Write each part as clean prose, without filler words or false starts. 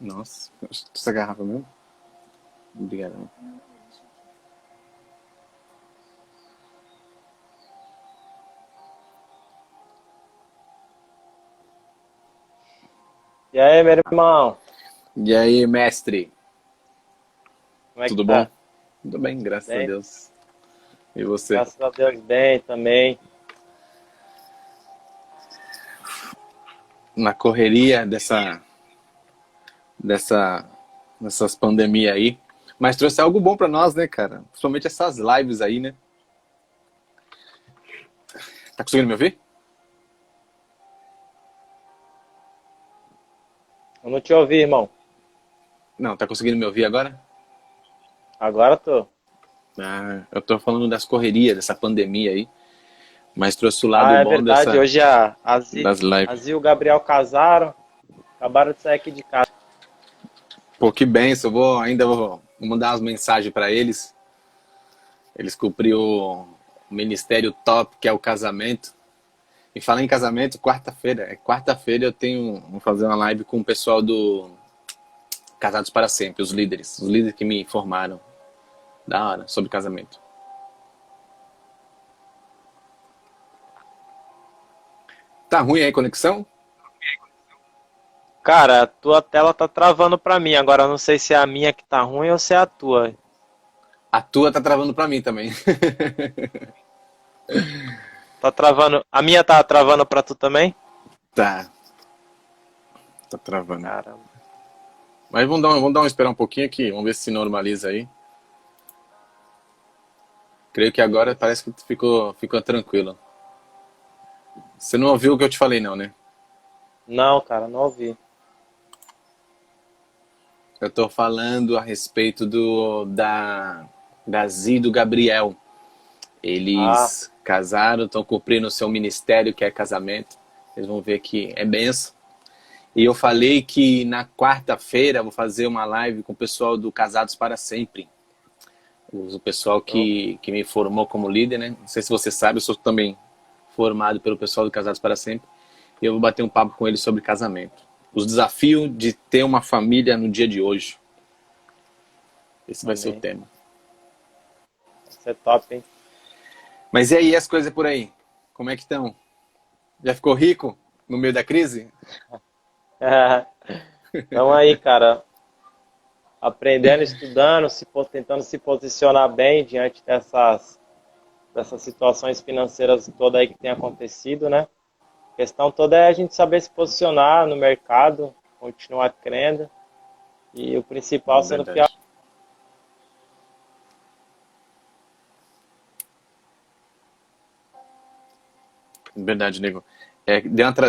Nossa, essa garrafa mesmo? Obrigado. E aí, meu irmão, E aí, mestre? como é que Tudo bom? tá? Tudo bem, graças a Bem? Deus. E você? Graças a Deus, bem também. Na correria dessa, dessas pandemias aí. Mas trouxe algo bom pra nós, né, cara? Principalmente essas lives aí, né? Tá conseguindo me ouvir? Eu não te ouvi, irmão. Não, tá conseguindo me ouvir agora? Agora tô. Ah, eu tô falando das correrias, dessa pandemia aí. Mas trouxe o lado Ah, é bom verdade. Hoje das lives. a Zil e o Gabriel casaram, acabaram de sair aqui de casa. Pô, que benção. Vou mandar umas mensagens pra eles. Eles cumpriram o ministério top, que é o casamento. E falar em casamento, quarta-feira eu vou fazer uma live com o pessoal do Casados para Sempre, os líderes que me informaram da hora sobre casamento. Tá ruim aí a conexão? Cara, a tua tela tá travando pra mim. Agora eu não sei se é a minha que tá ruim ou se é a tua. A tua tá travando pra mim também. Tá travando. A minha tá travando pra tu também? Tá, tá travando. Caramba. Mas esperar um pouquinho aqui, vamos ver se normaliza aí. Creio que agora parece que ficou tranquilo. Você não ouviu o que eu te falei não, né? Não, cara, não ouvi. Eu tô falando a respeito da Zi e do Gabriel. Ah, Eles casaram, estão cumprindo o seu ministério, que é casamento. Vocês vão ver que é benção. E eu sim. falei que na quarta-feira vou fazer uma live com o pessoal do Casados para Sempre. O pessoal que me formou como líder, né? Não sei se você sabe, eu sou também formado pelo pessoal do Casados para Sempre. E eu vou bater um papo com eles sobre casamento. Os desafios de ter uma família no dia de hoje. Esse vai ser o Amém. tema. Vai ser top, hein? Mas e aí as coisas por aí? Como é que estão? Já ficou rico no meio da crise? Então aí, cara, aprendendo, estudando, tentando se posicionar bem diante dessas situações financeiras toda aí que tem acontecido, né? A questão toda é a gente saber se posicionar no mercado, continuar crendo e o principal sendo fiel. Verdade. Verdade, nego.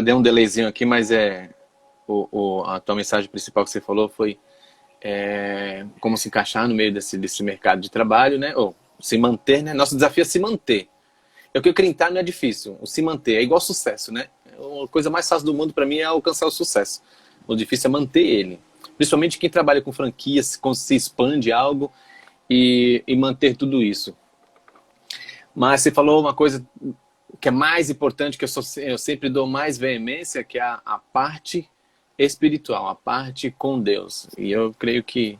Deu um delayzinho aqui, mas a tua mensagem principal que você falou foi como se encaixar no meio desse mercado de trabalho, né? Ou se manter, né? Nosso desafio é se manter. É o que eu acreditar não é difícil. O se manter é igual sucesso, né? A coisa mais fácil do mundo para mim é alcançar o sucesso. O difícil é manter ele. Principalmente quem trabalha com franquias, quando se expande algo e manter tudo isso. Mas você falou uma coisa que é mais importante, que eu sempre dou mais veemência, que é a parte espiritual, a parte com Deus. E eu creio que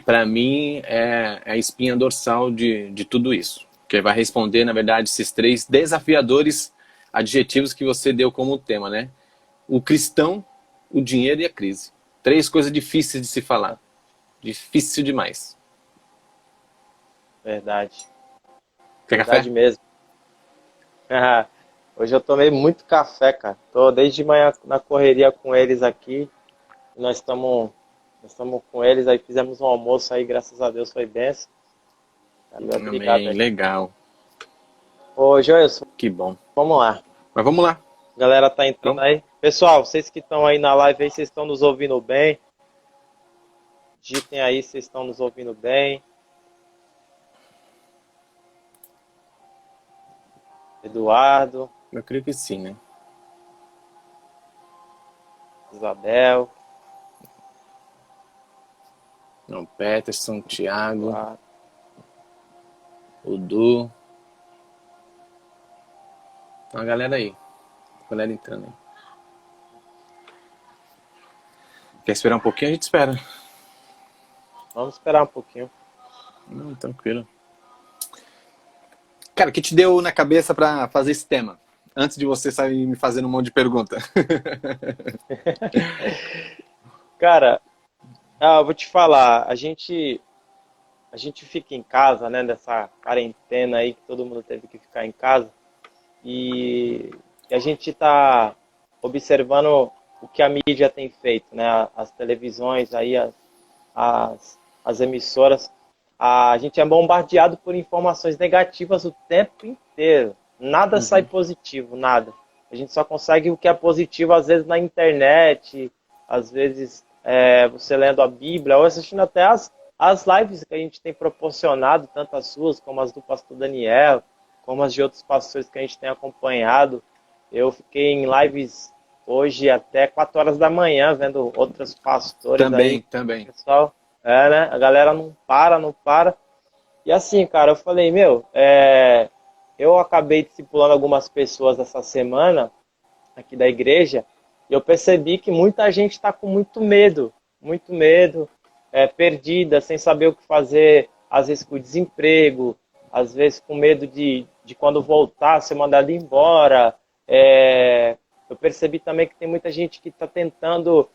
para mim é a espinha dorsal de tudo isso. Que vai responder, na verdade, esses três desafiadores adjetivos que você deu como tema, né? O cristão, o dinheiro e a crise. Três coisas difíceis de se falar. Difícil demais. Verdade, Quer verdade café? mesmo. Hoje eu tomei muito café, cara. Tô desde manhã na correria com eles aqui. Nós estamos com eles aí, fizemos um almoço aí, graças a Deus foi benção. Valeu, obrigado Amém, aí. legal. Ô, Joilson, Que bom. vamos lá. Mas vamos lá. A galera tá entrando Vamos. aí. Pessoal, vocês que estão aí na live aí, vocês estão nos ouvindo bem? Digitem aí, vocês estão nos ouvindo bem. Eduardo, Eu creio que sim, né? Isabel, Não, Peterson, Thiago, Eduardo. o Du. A galera aí. A galera entrando aí. Quer esperar um pouquinho? A gente espera. Vamos esperar um pouquinho. Não, tranquilo. Cara, o que te deu na cabeça pra fazer esse tema? Antes de você sair me fazendo um monte de pergunta. Cara, eu vou te falar, a gente fica em casa, né, nessa quarentena aí que todo mundo teve que ficar em casa, e, e a gente está observando o que a mídia tem feito, né, as televisões aí, as emissoras, a gente é bombardeado por informações negativas o tempo inteiro. Nada sai Uhum. positivo, nada. A gente só consegue o que é positivo às vezes na internet, às vezes você lendo a Bíblia, ou assistindo até as lives que a gente tem proporcionado, tanto as suas como as do pastor Daniel, como as de outros pastores que a gente tem acompanhado. Eu fiquei em lives hoje até 4 horas da manhã, vendo outros pastores aí, Também, também. pessoal. Né? A galera não para, não para. E assim, cara, eu falei, meu, eu acabei discipulando algumas pessoas essa semana aqui da igreja, e eu percebi que muita gente está com muito medo, perdida, sem saber o que fazer, às vezes com desemprego, às vezes com medo de quando voltar ser mandado embora. Eu percebi também que tem muita gente que está tentando,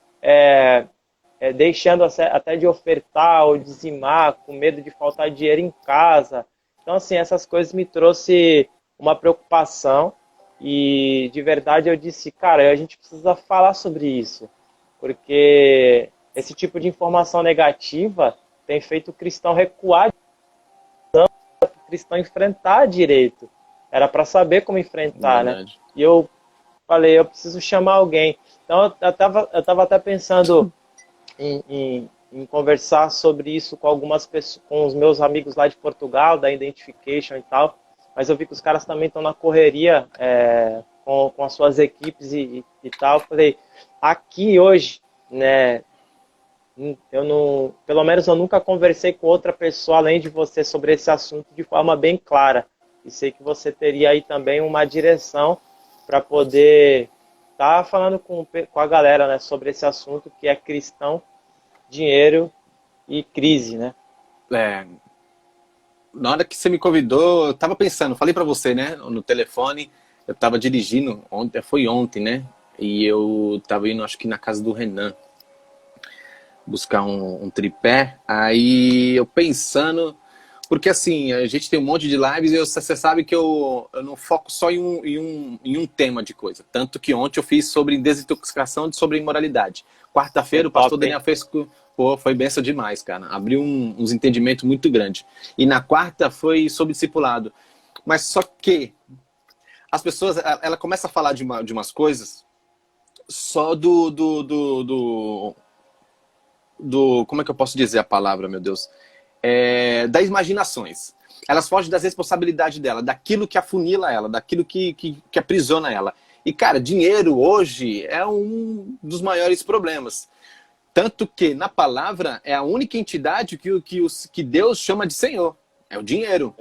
deixando até de ofertar ou dizimar, com medo de faltar dinheiro em casa. Então, assim, essas coisas me trouxe uma preocupação e, de verdade, eu disse, cara, a gente precisa falar sobre isso, porque esse tipo de informação negativa tem feito o cristão recuar, o cristão enfrentar direito. Era para saber como enfrentar, né? Verdade. E eu falei, eu preciso chamar alguém. Então, eu tava até pensando em conversar sobre isso com algumas pessoas, com os meus amigos lá de Portugal, da Identification e tal, mas eu vi que os caras também estão na correria com as suas equipes e tal. Falei, aqui hoje, né, eu não, pelo menos eu nunca conversei com outra pessoa além de você sobre esse assunto de forma bem clara. E sei que você teria aí também uma direção para poder estar falando com a galera, né, sobre esse assunto que é cristão, dinheiro e crise, né? É, na hora que você me convidou, eu tava pensando, falei pra você, né, no telefone, eu tava dirigindo, ontem, foi ontem, né, e eu tava indo, acho que na casa do Renan, buscar um tripé, aí eu pensando, porque assim, a gente tem um monte de lives e você sabe que eu não foco só em um tema de coisa. Tanto que ontem eu fiz sobre desintoxicação e sobre imoralidade. Foi Quarta-feira o pastor top, hein? Daniel fez, pô, foi benção demais, cara. Abriu uns entendimentos muito grandes. E na quarta foi sobre discipulado. Mas só que as pessoas, ela começa a falar de umas coisas só como é que eu posso dizer a palavra, meu Deus? Das imaginações. Elas fogem das responsabilidades dela, daquilo que afunila ela, daquilo que aprisiona ela. E, cara, dinheiro hoje é um dos maiores problemas. Tanto que na palavra é a única entidade que Deus chama de Senhor. É o dinheiro.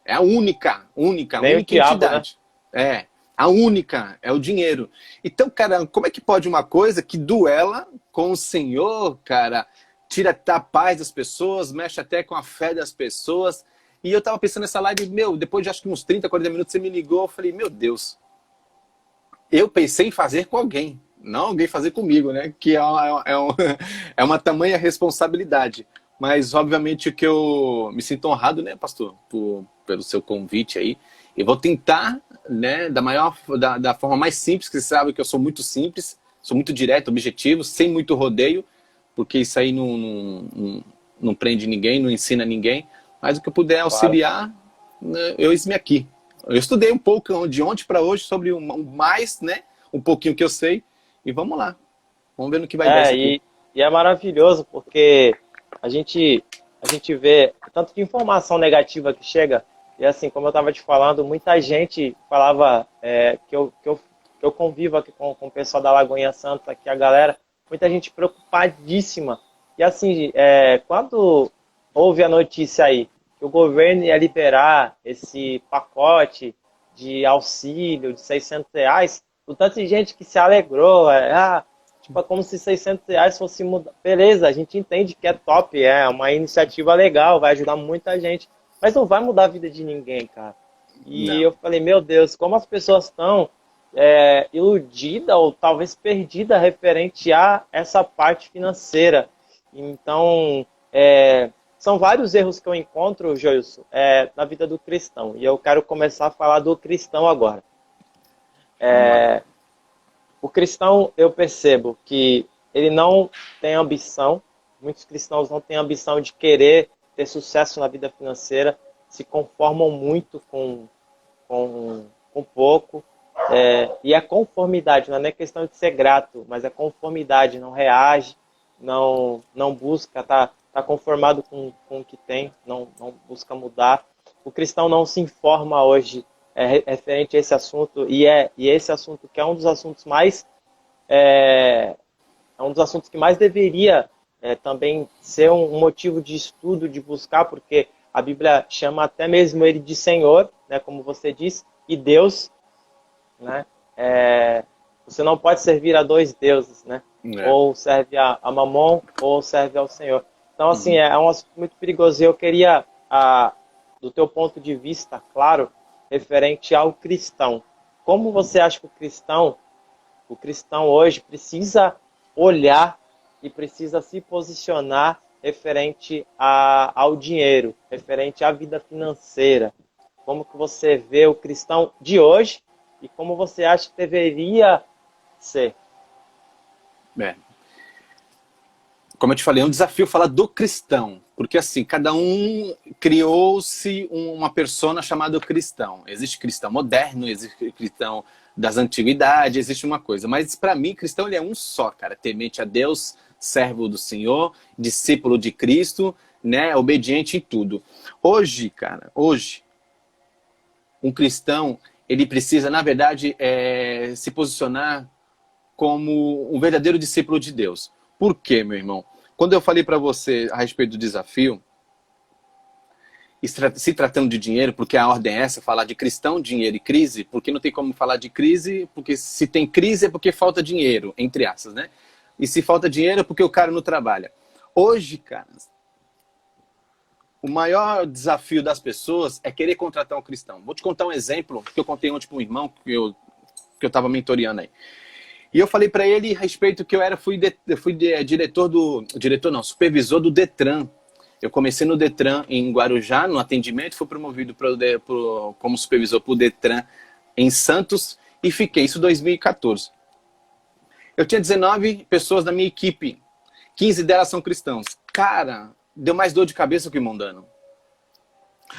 É a Nem o única diabo, né? entidade. É, a única, é o dinheiro. Então, cara, como é que pode uma coisa que duela com o Senhor, cara, tira até a paz das pessoas, mexe até com a fé das pessoas. E eu tava pensando nessa live, meu, depois de acho que uns 30, 40 minutos você me ligou, eu falei, meu Deus, eu pensei em fazer com alguém, não alguém fazer comigo, né? Que é uma tamanha responsabilidade. Mas, obviamente, o que eu me sinto honrado, né, pastor, pelo seu convite aí. Eu vou tentar, né, da forma mais simples, que você sabe que eu sou muito simples, sou muito direto, objetivo, sem muito rodeio, porque isso aí não prende ninguém, não ensina ninguém. Mas o que eu puder Claro. auxiliar, né, eu esme aqui. Eu estudei um pouco de ontem para hoje sobre o mais, né? Um pouquinho que eu sei. E vamos lá. Vamos ver no que vai dar É, isso aqui. e é maravilhoso porque a gente, a gente vê tanto de informação negativa que chega, e assim, como eu estava te falando, muita gente falava que eu convivo aqui com o pessoal da Lagoinha Santa, que a galera, muita gente preocupadíssima. E assim, quando houve a notícia aí que o governo ia liberar esse pacote de auxílio de R$ 600, o tanto de gente que se alegrou, Tipo, é como se R$ 600 fosse mudar. Beleza, a gente entende que é top, é uma iniciativa legal, vai ajudar muita gente, mas não vai mudar a vida de ninguém, cara. E Não. eu falei, meu Deus, como as pessoas estão iludidas ou talvez perdidas referente a essa parte financeira. Então, são vários erros que eu encontro, Joilson, na vida do cristão. E eu quero começar a falar do cristão agora. Vamos lá. O cristão, eu percebo que ele não tem ambição, muitos cristãos não têm ambição de querer ter sucesso na vida financeira, se conformam muito com pouco, e a conformidade, não é nem questão de ser grato, mas a conformidade, não reage, não busca, tá conformado com o que tem, não busca mudar. O cristão não se informa hoje referente a esse assunto, e esse assunto que é um dos assuntos mais um dos assuntos que mais deveria também ser um motivo de estudo, de buscar, porque a Bíblia chama até mesmo ele de Senhor, né, como você disse, e Deus, né? Você não pode servir a dois deuses, né? Ou serve a Mamon, ou serve ao Senhor. Então, assim, é um assunto muito perigoso. E eu queria, do teu ponto de vista, claro, referente ao cristão. Como você acha que o cristão hoje precisa olhar e precisa se posicionar referente ao dinheiro, referente à vida financeira? Como que você vê o cristão de hoje e como você acha que deveria ser? Como eu te falei, é um desafio falar do cristão, porque assim, cada um criou-se uma persona chamada cristão. Existe cristão moderno, existe cristão das antiguidades, existe uma coisa. Mas para mim, cristão ele é um só, cara. Temente a Deus, servo do Senhor, discípulo de Cristo, né, obediente em tudo. Hoje, cara, um cristão, ele precisa, na verdade, se posicionar como um verdadeiro discípulo de Deus. Por quê, meu irmão? Quando eu falei para você a respeito do desafio, se tratando de dinheiro, porque a ordem é essa, falar de cristão, dinheiro e crise, porque não tem como falar de crise, porque se tem crise é porque falta dinheiro, entre aspas, né? E se falta dinheiro é porque o cara não trabalha. Hoje, cara, o maior desafio das pessoas é querer contratar um cristão. Vou te contar um exemplo que eu contei ontem para um irmão que eu estava mentoreando aí. E eu falei para ele a respeito que supervisor do Detran. Eu comecei no Detran em Guarujá, no atendimento, fui promovido como supervisor para o Detran em Santos e fiquei, isso em 2014. Eu tinha 19 pessoas na minha equipe, 15 delas são cristãos. Cara, deu mais dor de cabeça que o mundano.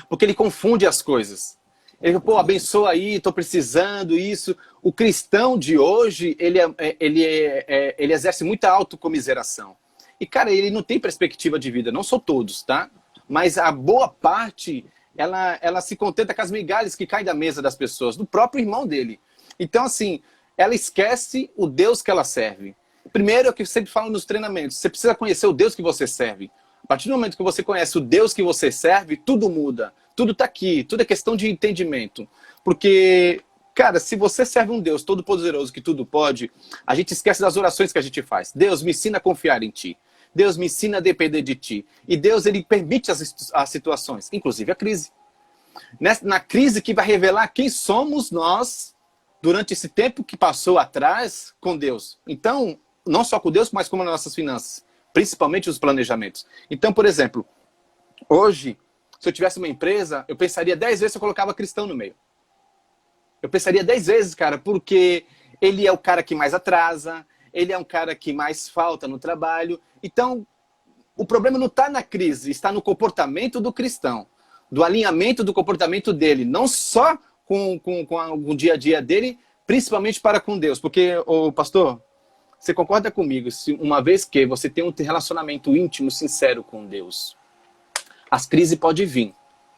Porque ele confunde as coisas. Ele, abençoa aí, tô precisando, isso. O cristão de hoje, ele exerce muita autocomiseração. E, cara, ele não tem perspectiva de vida. Não são todos, tá? Mas a boa parte, ela se contenta com as migalhas que caem da mesa das pessoas, do próprio irmão dele. Então, assim, ela esquece o Deus que ela serve. Primeiro, é o que eu sempre falo nos treinamentos. Você precisa conhecer o Deus que você serve. A partir do momento que você conhece o Deus que você serve, tudo muda. Tudo está aqui, tudo é questão de entendimento. Porque, cara, se você serve um Deus todo-poderoso que tudo pode, a gente esquece das orações que a gente faz. Deus, me ensina a confiar em Ti. Deus, me ensina a depender de Ti. E Deus, Ele permite as situações, inclusive a crise. Na crise que vai revelar quem somos nós durante esse tempo que passou atrás com Deus. Então, não só com Deus, mas como nas nossas finanças. Principalmente os planejamentos. Então, por exemplo, hoje, se eu tivesse uma empresa, eu pensaria 10 vezes se eu colocava cristão no meio. Eu pensaria 10 vezes, cara, porque ele é o cara que mais atrasa, ele é um cara que mais falta no trabalho. Então, o problema não está na crise, está no comportamento do cristão, do alinhamento do comportamento dele, não só com o dia a dia dele, principalmente para com Deus. Porque, pastor, você concorda comigo, se uma vez que você tem um relacionamento íntimo, sincero com Deus, as crises podem vir.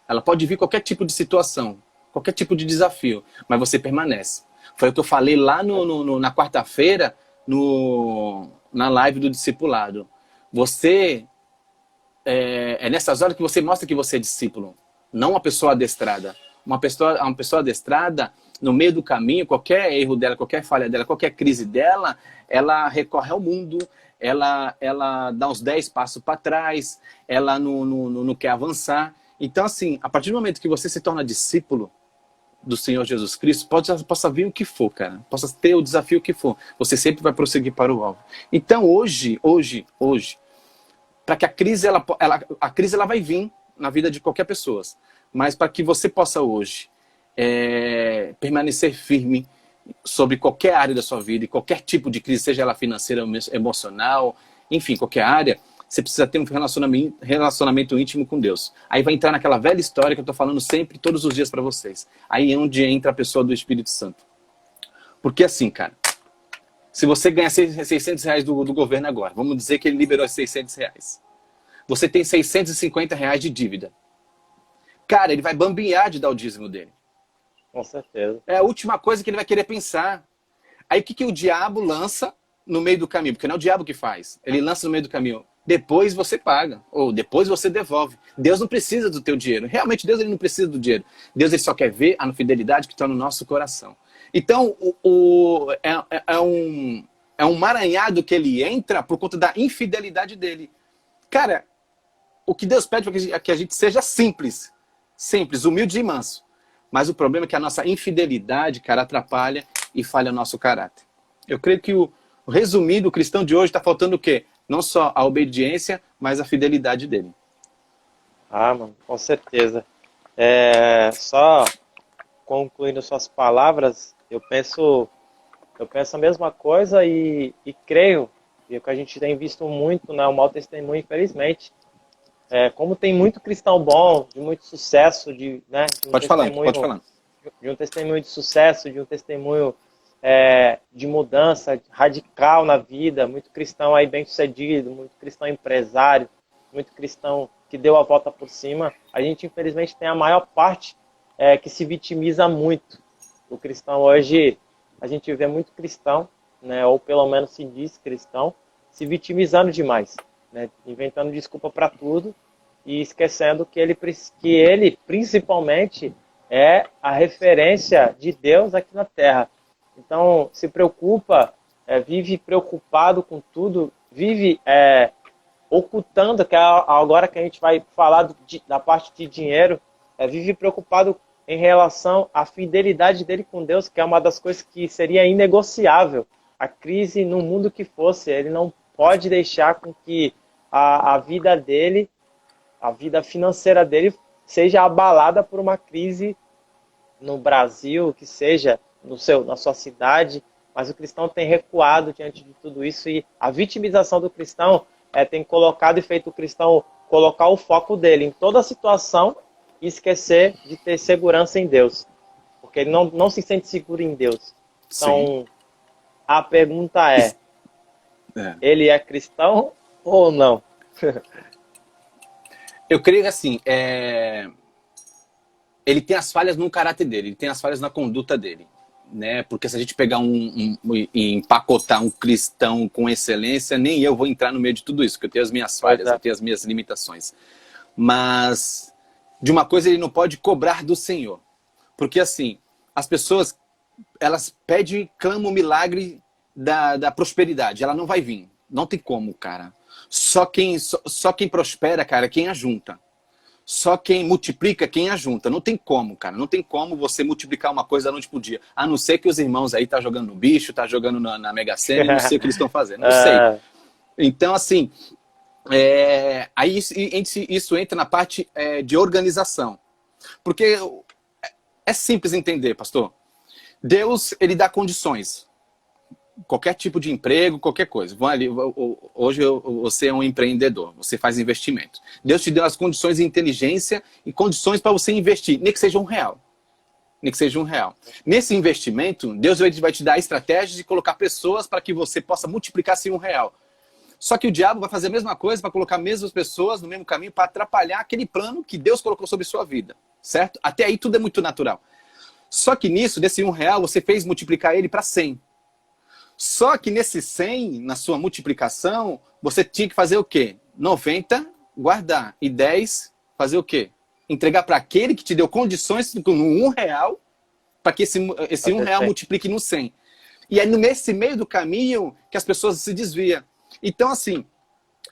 Ela pode vir qualquer tipo de situação, qualquer tipo de desafio, mas você permanece. Foi o que eu falei lá na quarta-feira, na live do discipulado. Você, é nessas horas que você mostra que você é discípulo, não uma pessoa adestrada. Uma pessoa adestrada, no meio do caminho, qualquer erro dela, qualquer falha dela, qualquer crise dela, ela recorre ao mundo, ela dá uns 10 passos para trás, ela não quer avançar. Então, assim, a partir do momento que você se torna discípulo do Senhor Jesus Cristo, possa vir o que for, cara. Possa ter o desafio que for. Você sempre vai prosseguir para o alvo. Então, hoje, para que a crise, a crise ela vai vir na vida de qualquer pessoa. Mas para que você possa hoje permanecer firme sobre qualquer área da sua vida, e qualquer tipo de crise, seja ela financeira, emocional, enfim, qualquer área, você precisa ter um relacionamento íntimo com Deus. Aí vai entrar naquela velha história que eu estou falando sempre, todos os dias para vocês. Aí é onde entra a pessoa do Espírito Santo. Porque assim, cara, se você ganhar R$600 do governo agora, vamos dizer que ele liberou esses R$600. Você tem R$650 de dívida. Cara, ele vai bambear de dar o dízimo dele. Com certeza. É a última coisa que ele vai querer pensar. Aí o que o diabo lança no meio do caminho? Porque não é o diabo que faz. Ele lança no meio do caminho. Depois você paga. Ou depois você devolve. Deus não precisa do teu dinheiro. Realmente Deus ele não precisa do dinheiro. Deus ele só quer ver a fidelidade que está no nosso coração. Então é um maranhado que ele entra por conta da infidelidade dele. Cara, o que Deus pede é que a gente seja simples. Simples, humilde e manso. Mas o problema é que a nossa infidelidade, cara, atrapalha e falha o nosso caráter. Eu creio que o resumido, o cristão de hoje está faltando o quê? Não só a obediência, mas a fidelidade dele. Ah, mano, com certeza. Só concluindo suas palavras, eu penso a mesma coisa e creio, e o que a gente tem visto muito, né, o mau testemunho, infelizmente. Como tem muito cristão bom, de muito sucesso, de um pode falar. De um testemunho de sucesso, de um testemunho de mudança radical na vida, muito cristão aí bem-sucedido, muito cristão empresário, muito cristão que deu a volta por cima, a gente infelizmente tem a maior parte que se vitimiza muito. O cristão hoje, a gente vê muito cristão, né, ou pelo menos se diz cristão, se vitimizando demais, né, inventando desculpa para tudo e esquecendo que ele principalmente é a referência de Deus aqui na Terra. Então, se preocupa, vive preocupado com tudo, vive ocultando, que é agora que a gente vai falar da parte de dinheiro, vive preocupado em relação à fidelidade dele com Deus, que é uma das coisas que seria inegociável. A crise, no mundo que fosse, ele não pode deixar com que a vida dele, a vida financeira dele, seja abalada por uma crise no Brasil, que seja na sua cidade, mas o cristão tem recuado diante de tudo isso e a vitimização do cristão tem colocado e feito o cristão colocar o foco dele em toda a situação e esquecer de ter segurança em Deus, porque ele não se sente seguro em Deus. Então, sim, a pergunta ele é cristão ou não? Eu creio que assim, ele tem as falhas no caráter dele, ele tem as falhas na conduta dele, né? Porque se a gente pegar e empacotar um cristão com excelência, nem eu vou entrar no meio de tudo isso, porque eu tenho as minhas falhas, eu tenho as minhas limitações. Mas de uma coisa ele não pode cobrar do Senhor. Porque assim, as pessoas, elas pedem, clamam o milagre da prosperidade, ela não vai vir. Não tem como, cara. Só quem prospera, cara, é quem ajunta. Só quem multiplica, quem ajunta. Não tem como, cara. Não tem como você multiplicar uma coisa da noite pro dia. A não ser que os irmãos aí tá jogando no bicho, tá jogando na Mega Sena, não sei o que eles estão fazendo. Não sei. Então, assim, aí isso entra na parte de organização. Porque é simples entender, pastor. Deus, ele dá condições. Qualquer tipo de emprego, qualquer coisa. Hoje você é um empreendedor, você faz investimento. Deus te deu as condições de inteligência e condições para você investir, nem que seja R$1. Nem que seja R$1. Nesse investimento, Deus vai te dar estratégias de colocar pessoas para que você possa multiplicar esse R$1. Só que o diabo vai fazer a mesma coisa para colocar as mesmas pessoas no mesmo caminho para atrapalhar aquele plano que Deus colocou sobre sua vida, certo? Até aí tudo é muito natural. Só que nisso, desse R$1, você fez multiplicar ele para 100. Só que nesse 100, na sua multiplicação, você tinha que fazer o quê? 90, guardar. E 10, fazer o quê? Entregar para aquele que te deu condições com R$1 para que esse R$ 1 multiplique no 100. E é nesse meio do caminho que as pessoas se desviam. Então, assim,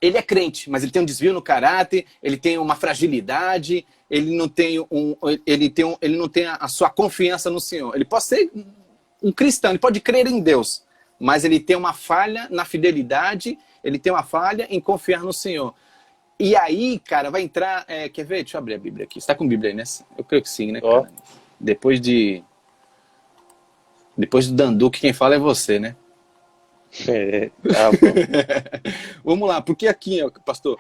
ele é crente, mas ele tem um desvio no caráter, ele tem uma fragilidade, ele não tem, ele não tem a sua confiança no Senhor. Ele pode ser um cristão, ele pode crer em Deus, mas ele tem uma falha na fidelidade, ele tem uma falha em confiar no Senhor. E aí, cara, vai entrar... quer ver? Deixa eu abrir a Bíblia aqui. Você está com a Bíblia aí, né? Eu creio que sim, né, cara? Depois do Danduque, quem fala é você, né? Tá bom. Vamos lá, porque aqui, ó, pastor,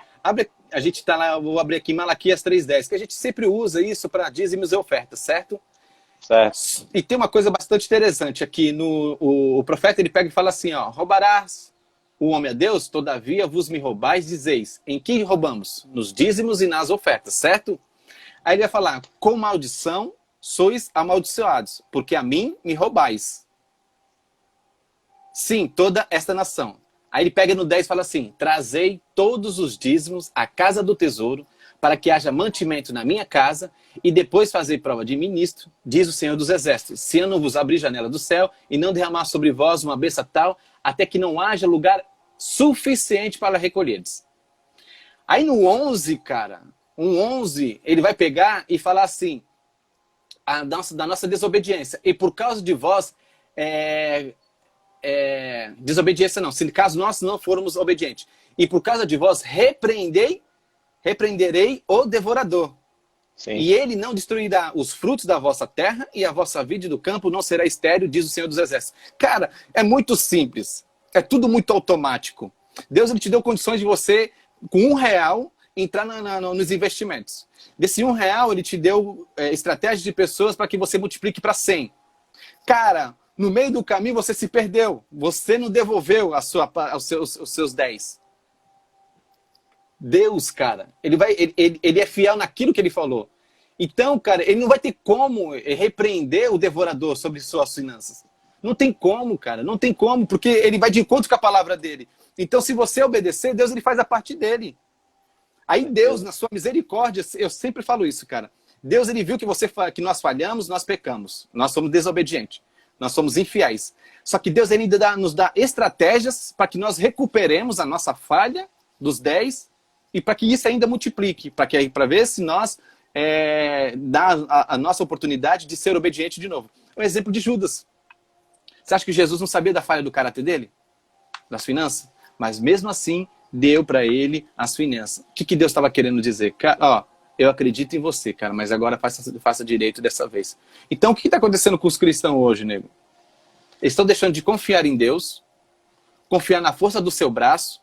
a gente tá lá, eu vou abrir aqui Malaquias 3:10, que a gente sempre usa isso para dízimos e ofertas, certo? Certo. E tem uma coisa bastante interessante aqui, o profeta ele pega e fala assim, ó, roubarás o homem a Deus, todavia vos me roubais, dizeis, em que roubamos? Nos dízimos e nas ofertas, certo? Aí ele vai falar, com maldição sois amaldiçoados, porque a mim me roubais. Sim, toda esta nação. Aí ele pega no 10 e fala assim, trazei todos os dízimos à casa do tesouro, para que haja mantimento na minha casa, e depois fazei prova de ministro, diz o Senhor dos Exércitos, se eu não vos abrir janela do céu, e não derramar sobre vós uma bênção tal, até que não haja lugar suficiente para recolheres. Aí no 11, cara, um 11, ele vai pegar e falar assim, da nossa desobediência. E por causa de vós, desobediência não, se caso nós não formos obedientes. E por causa de vós, repreenderei o devorador. Sim. E ele não destruirá os frutos da vossa terra, e a vossa vide do campo não será estéril, diz o Senhor dos Exércitos. Cara, é muito simples. É tudo muito automático. Deus ele te deu condições de você, com R$ 1, entrar nos investimentos. Desse R$ 1, ele te deu estratégias de pessoas para que você multiplique para 100. Cara, no meio do caminho você se perdeu. Você não devolveu os seus 10. Deus, cara, ele é fiel naquilo que ele falou. Então, cara, ele não vai ter como repreender o devorador sobre suas finanças. Não tem como, cara, não tem como, porque ele vai de encontro com a palavra dele. Então, se você obedecer, Deus ele faz a parte dele. Aí Deus, na sua misericórdia, eu sempre falo isso, cara. Deus ele viu que nós falhamos, nós pecamos. Nós somos desobedientes. Nós somos infiéis. Só que Deus ele nos dá estratégias para que nós recuperemos a nossa falha dos 10 e para que isso ainda multiplique, para ver se nós dá a nossa oportunidade de ser obediente de novo. O exemplo de Judas. Você acha que Jesus não sabia da falha do caráter dele? Das finanças? Mas mesmo assim, deu para ele as finanças. O que Deus estava querendo dizer? Cara, ó, eu acredito em você, cara, mas agora faça direito dessa vez. Então, o que está acontecendo com os cristãos hoje, nego? Eles estão deixando de confiar em Deus, confiar na força do seu braço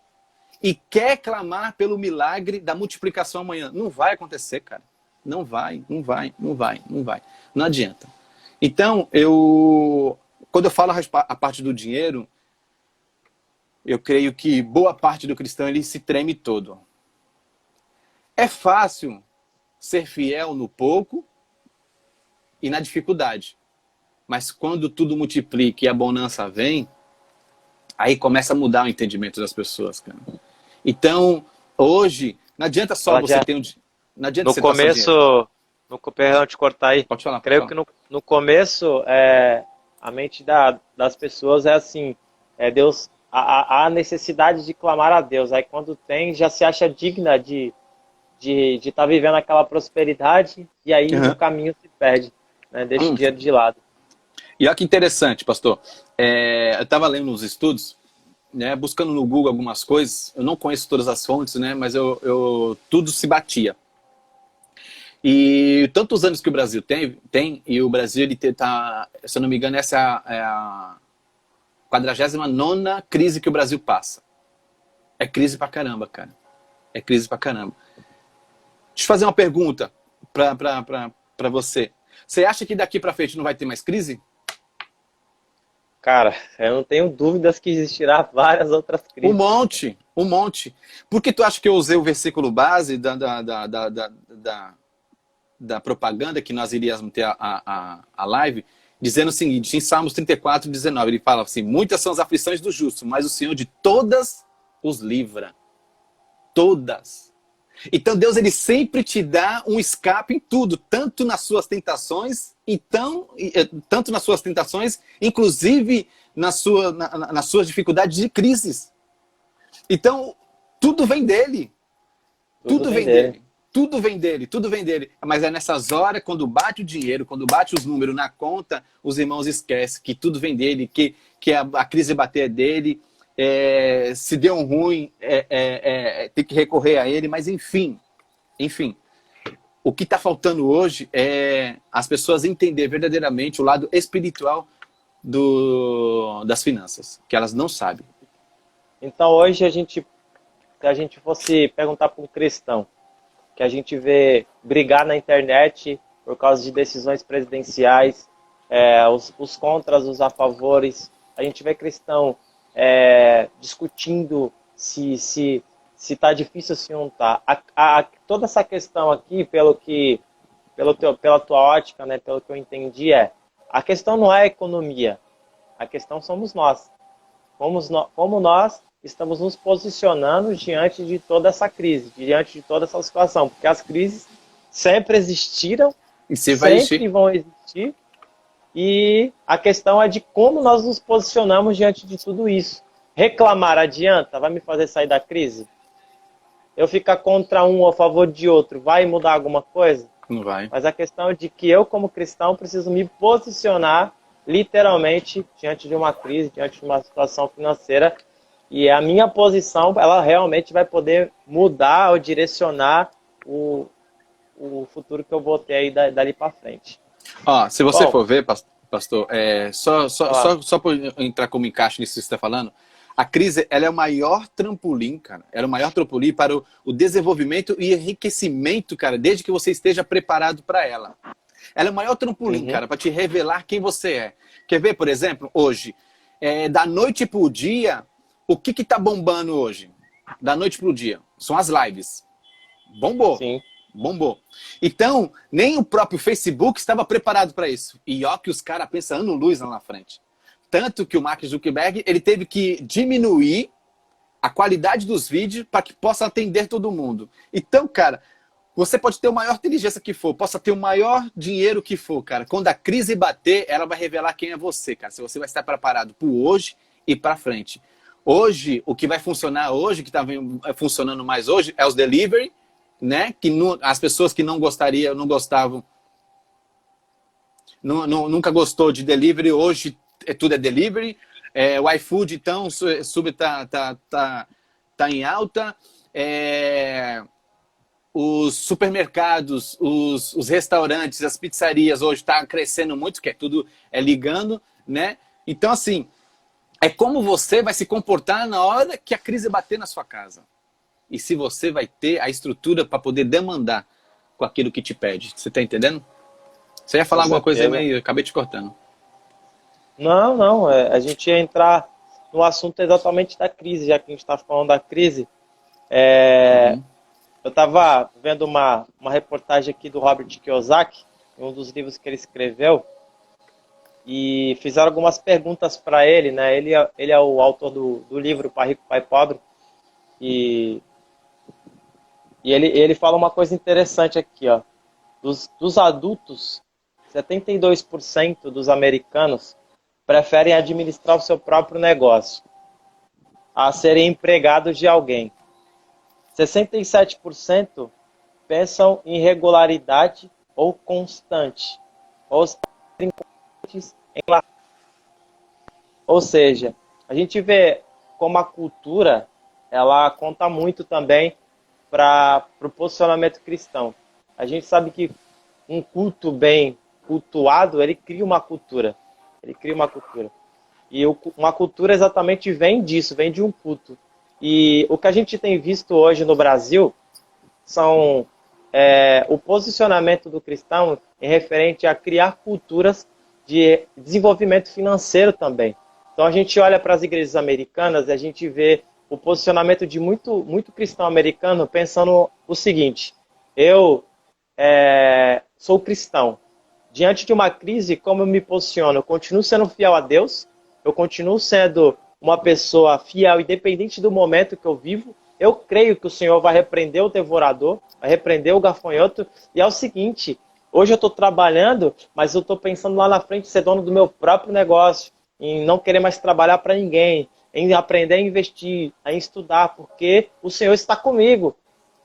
e quer clamar pelo milagre da multiplicação amanhã. Não vai acontecer, cara. Não vai. Não adianta. Então, quando eu falo a parte do dinheiro, eu creio que boa parte do cristão ele se treme todo. É fácil ser fiel no pouco e na dificuldade. Mas quando tudo multiplica e a bonança vem, aí começa a mudar o entendimento das pessoas, cara. Então, hoje, não adianta só você ter um... Não adianta você começo, perdão te cortar aí. Pode falar. Creio que no começo, a mente das pessoas é assim, Deus, a necessidade de clamar a Deus. Aí quando tem, já se acha digna de estar vivendo aquela prosperidade e aí no caminho se perde, né? Deixa o dinheiro de lado. E olha que interessante, pastor. Eu estava lendo uns estudos, né, buscando no Google algumas coisas. Eu não conheço todas as fontes, né, mas tudo se batia. E tantos anos que o Brasil tem e o Brasil, ele tá, se eu não me engano, essa é a 49ª crise que o Brasil passa. É crise pra caramba, cara. É crise pra caramba. Deixa eu fazer uma pergunta pra você. Você acha que daqui pra frente não vai ter mais crise? Cara, eu não tenho dúvidas que existirá várias outras crises. Um monte. Por que tu acha que eu usei o versículo base da propaganda que nós iríamos ter a live, dizendo o seguinte, em Salmos 34, 19, ele fala assim, muitas são as aflições do justo, mas o Senhor de todas os livra. Todas. Então Deus ele sempre te dá um escape em tudo, tanto nas suas tentações então, tanto nas suas tentações, inclusive nas suas dificuldades de crises. Então, tudo vem dele. Tudo vem dele. Tudo vem dele, tudo vem dele. Mas é nessas horas, quando bate o dinheiro, quando bate os números na conta, os irmãos esquecem que tudo vem dele, que a crise bater é dele, se deu um ruim, tem que recorrer a ele, mas enfim. O que está faltando hoje é as pessoas entenderem verdadeiramente o lado espiritual das finanças, que elas não sabem. Então hoje se a gente fosse perguntar para um cristão, que a gente vê brigar na internet por causa de decisões presidenciais, os contras, os a favores, a gente vê cristão discutindo se está difícil se não está. Toda essa questão aqui, pela tua ótica, né, pelo que eu entendi, a questão não é a economia, a questão somos nós. Como nós estamos nos posicionando diante de toda essa crise, diante de toda essa situação, porque as crises sempre existiram, sempre vão existir, e a questão é de como nós nos posicionamos diante de tudo isso. Reclamar adianta? Vai me fazer sair da crise? Eu ficar contra um ou a favor de outro, vai mudar alguma coisa? Não vai. Mas a questão é de que eu, como cristão, preciso me posicionar literalmente diante de uma crise, diante de uma situação financeira, e a minha posição, ela realmente vai poder mudar ou direcionar o futuro que eu vou ter aí dali para frente. Se você for ver, pastor, só por entrar como encaixe nisso que você está falando, a crise, ela é o maior trampolim, cara. Ela é o maior trampolim para o desenvolvimento e enriquecimento, cara, desde que você esteja preparado para ela. Ela é o maior trampolim, cara, para te revelar quem você é. Quer ver, por exemplo, hoje, da noite para o dia, o que tá bombando hoje? Da noite para o dia. São as lives. Bombou. Sim. Bombou. Então, nem o próprio Facebook estava preparado para isso. E ó que os caras pensam ano-luz lá na frente. Tanto que o Mark Zuckerberg, ele teve que diminuir a qualidade dos vídeos para que possa atender todo mundo. Então, cara, você pode ter a maior inteligência que for, possa ter o maior dinheiro que for, cara. Quando a crise bater, ela vai revelar quem é você, cara. Se você vai estar preparado para o hoje e para frente. Hoje, o que vai funcionar hoje, que está funcionando mais hoje, é os delivery, né? Que as pessoas que não gostavam, nunca gostou de delivery, hoje tudo é delivery. O iFood, então, tá em alta. Os supermercados, os restaurantes, as pizzarias hoje tá crescendo muito, que tudo ligando, né? Então, assim, é como você vai se comportar na hora que a crise bater na sua casa. E se você vai ter a estrutura para poder demandar com aquilo que te pede. Você tá entendendo? Você ia falar alguma coisa aí, mas eu acabei te cortando. Não. A gente ia entrar no assunto exatamente da crise, já que a gente está falando da crise. Eu estava vendo uma reportagem aqui do Robert Kiyosaki, um dos livros que ele escreveu, e fizeram algumas perguntas para ele, né? Ele é o autor do livro Pai Rico, Pai Pobre, e ele fala uma coisa interessante aqui, ó. Dos adultos, 72% dos americanos preferem administrar o seu próprio negócio a serem empregados de alguém. 67% pensam em regularidade ou constante, ou seja, a gente vê como a cultura ela conta muito também para o posicionamento cristão. A gente sabe que um culto bem cultuado, ele cria uma cultura. E uma cultura exatamente vem disso, vem de um culto. E o que a gente tem visto hoje no Brasil são o posicionamento do cristão em referente a criar culturas de desenvolvimento financeiro também. Então a gente olha para as igrejas americanas e a gente vê o posicionamento de muito cristão americano pensando o seguinte: eu sou cristão. Diante de uma crise, como eu me posiciono? Eu continuo sendo fiel a Deus, eu continuo sendo uma pessoa fiel, independente do momento que eu vivo. Eu creio que o Senhor vai repreender o devorador, vai repreender o gafanhoto. E é o seguinte, Hoje eu estou trabalhando, mas eu estou pensando lá na frente em ser dono do meu próprio negócio, em não querer mais trabalhar para ninguém, em aprender a investir, a estudar, porque o Senhor está comigo,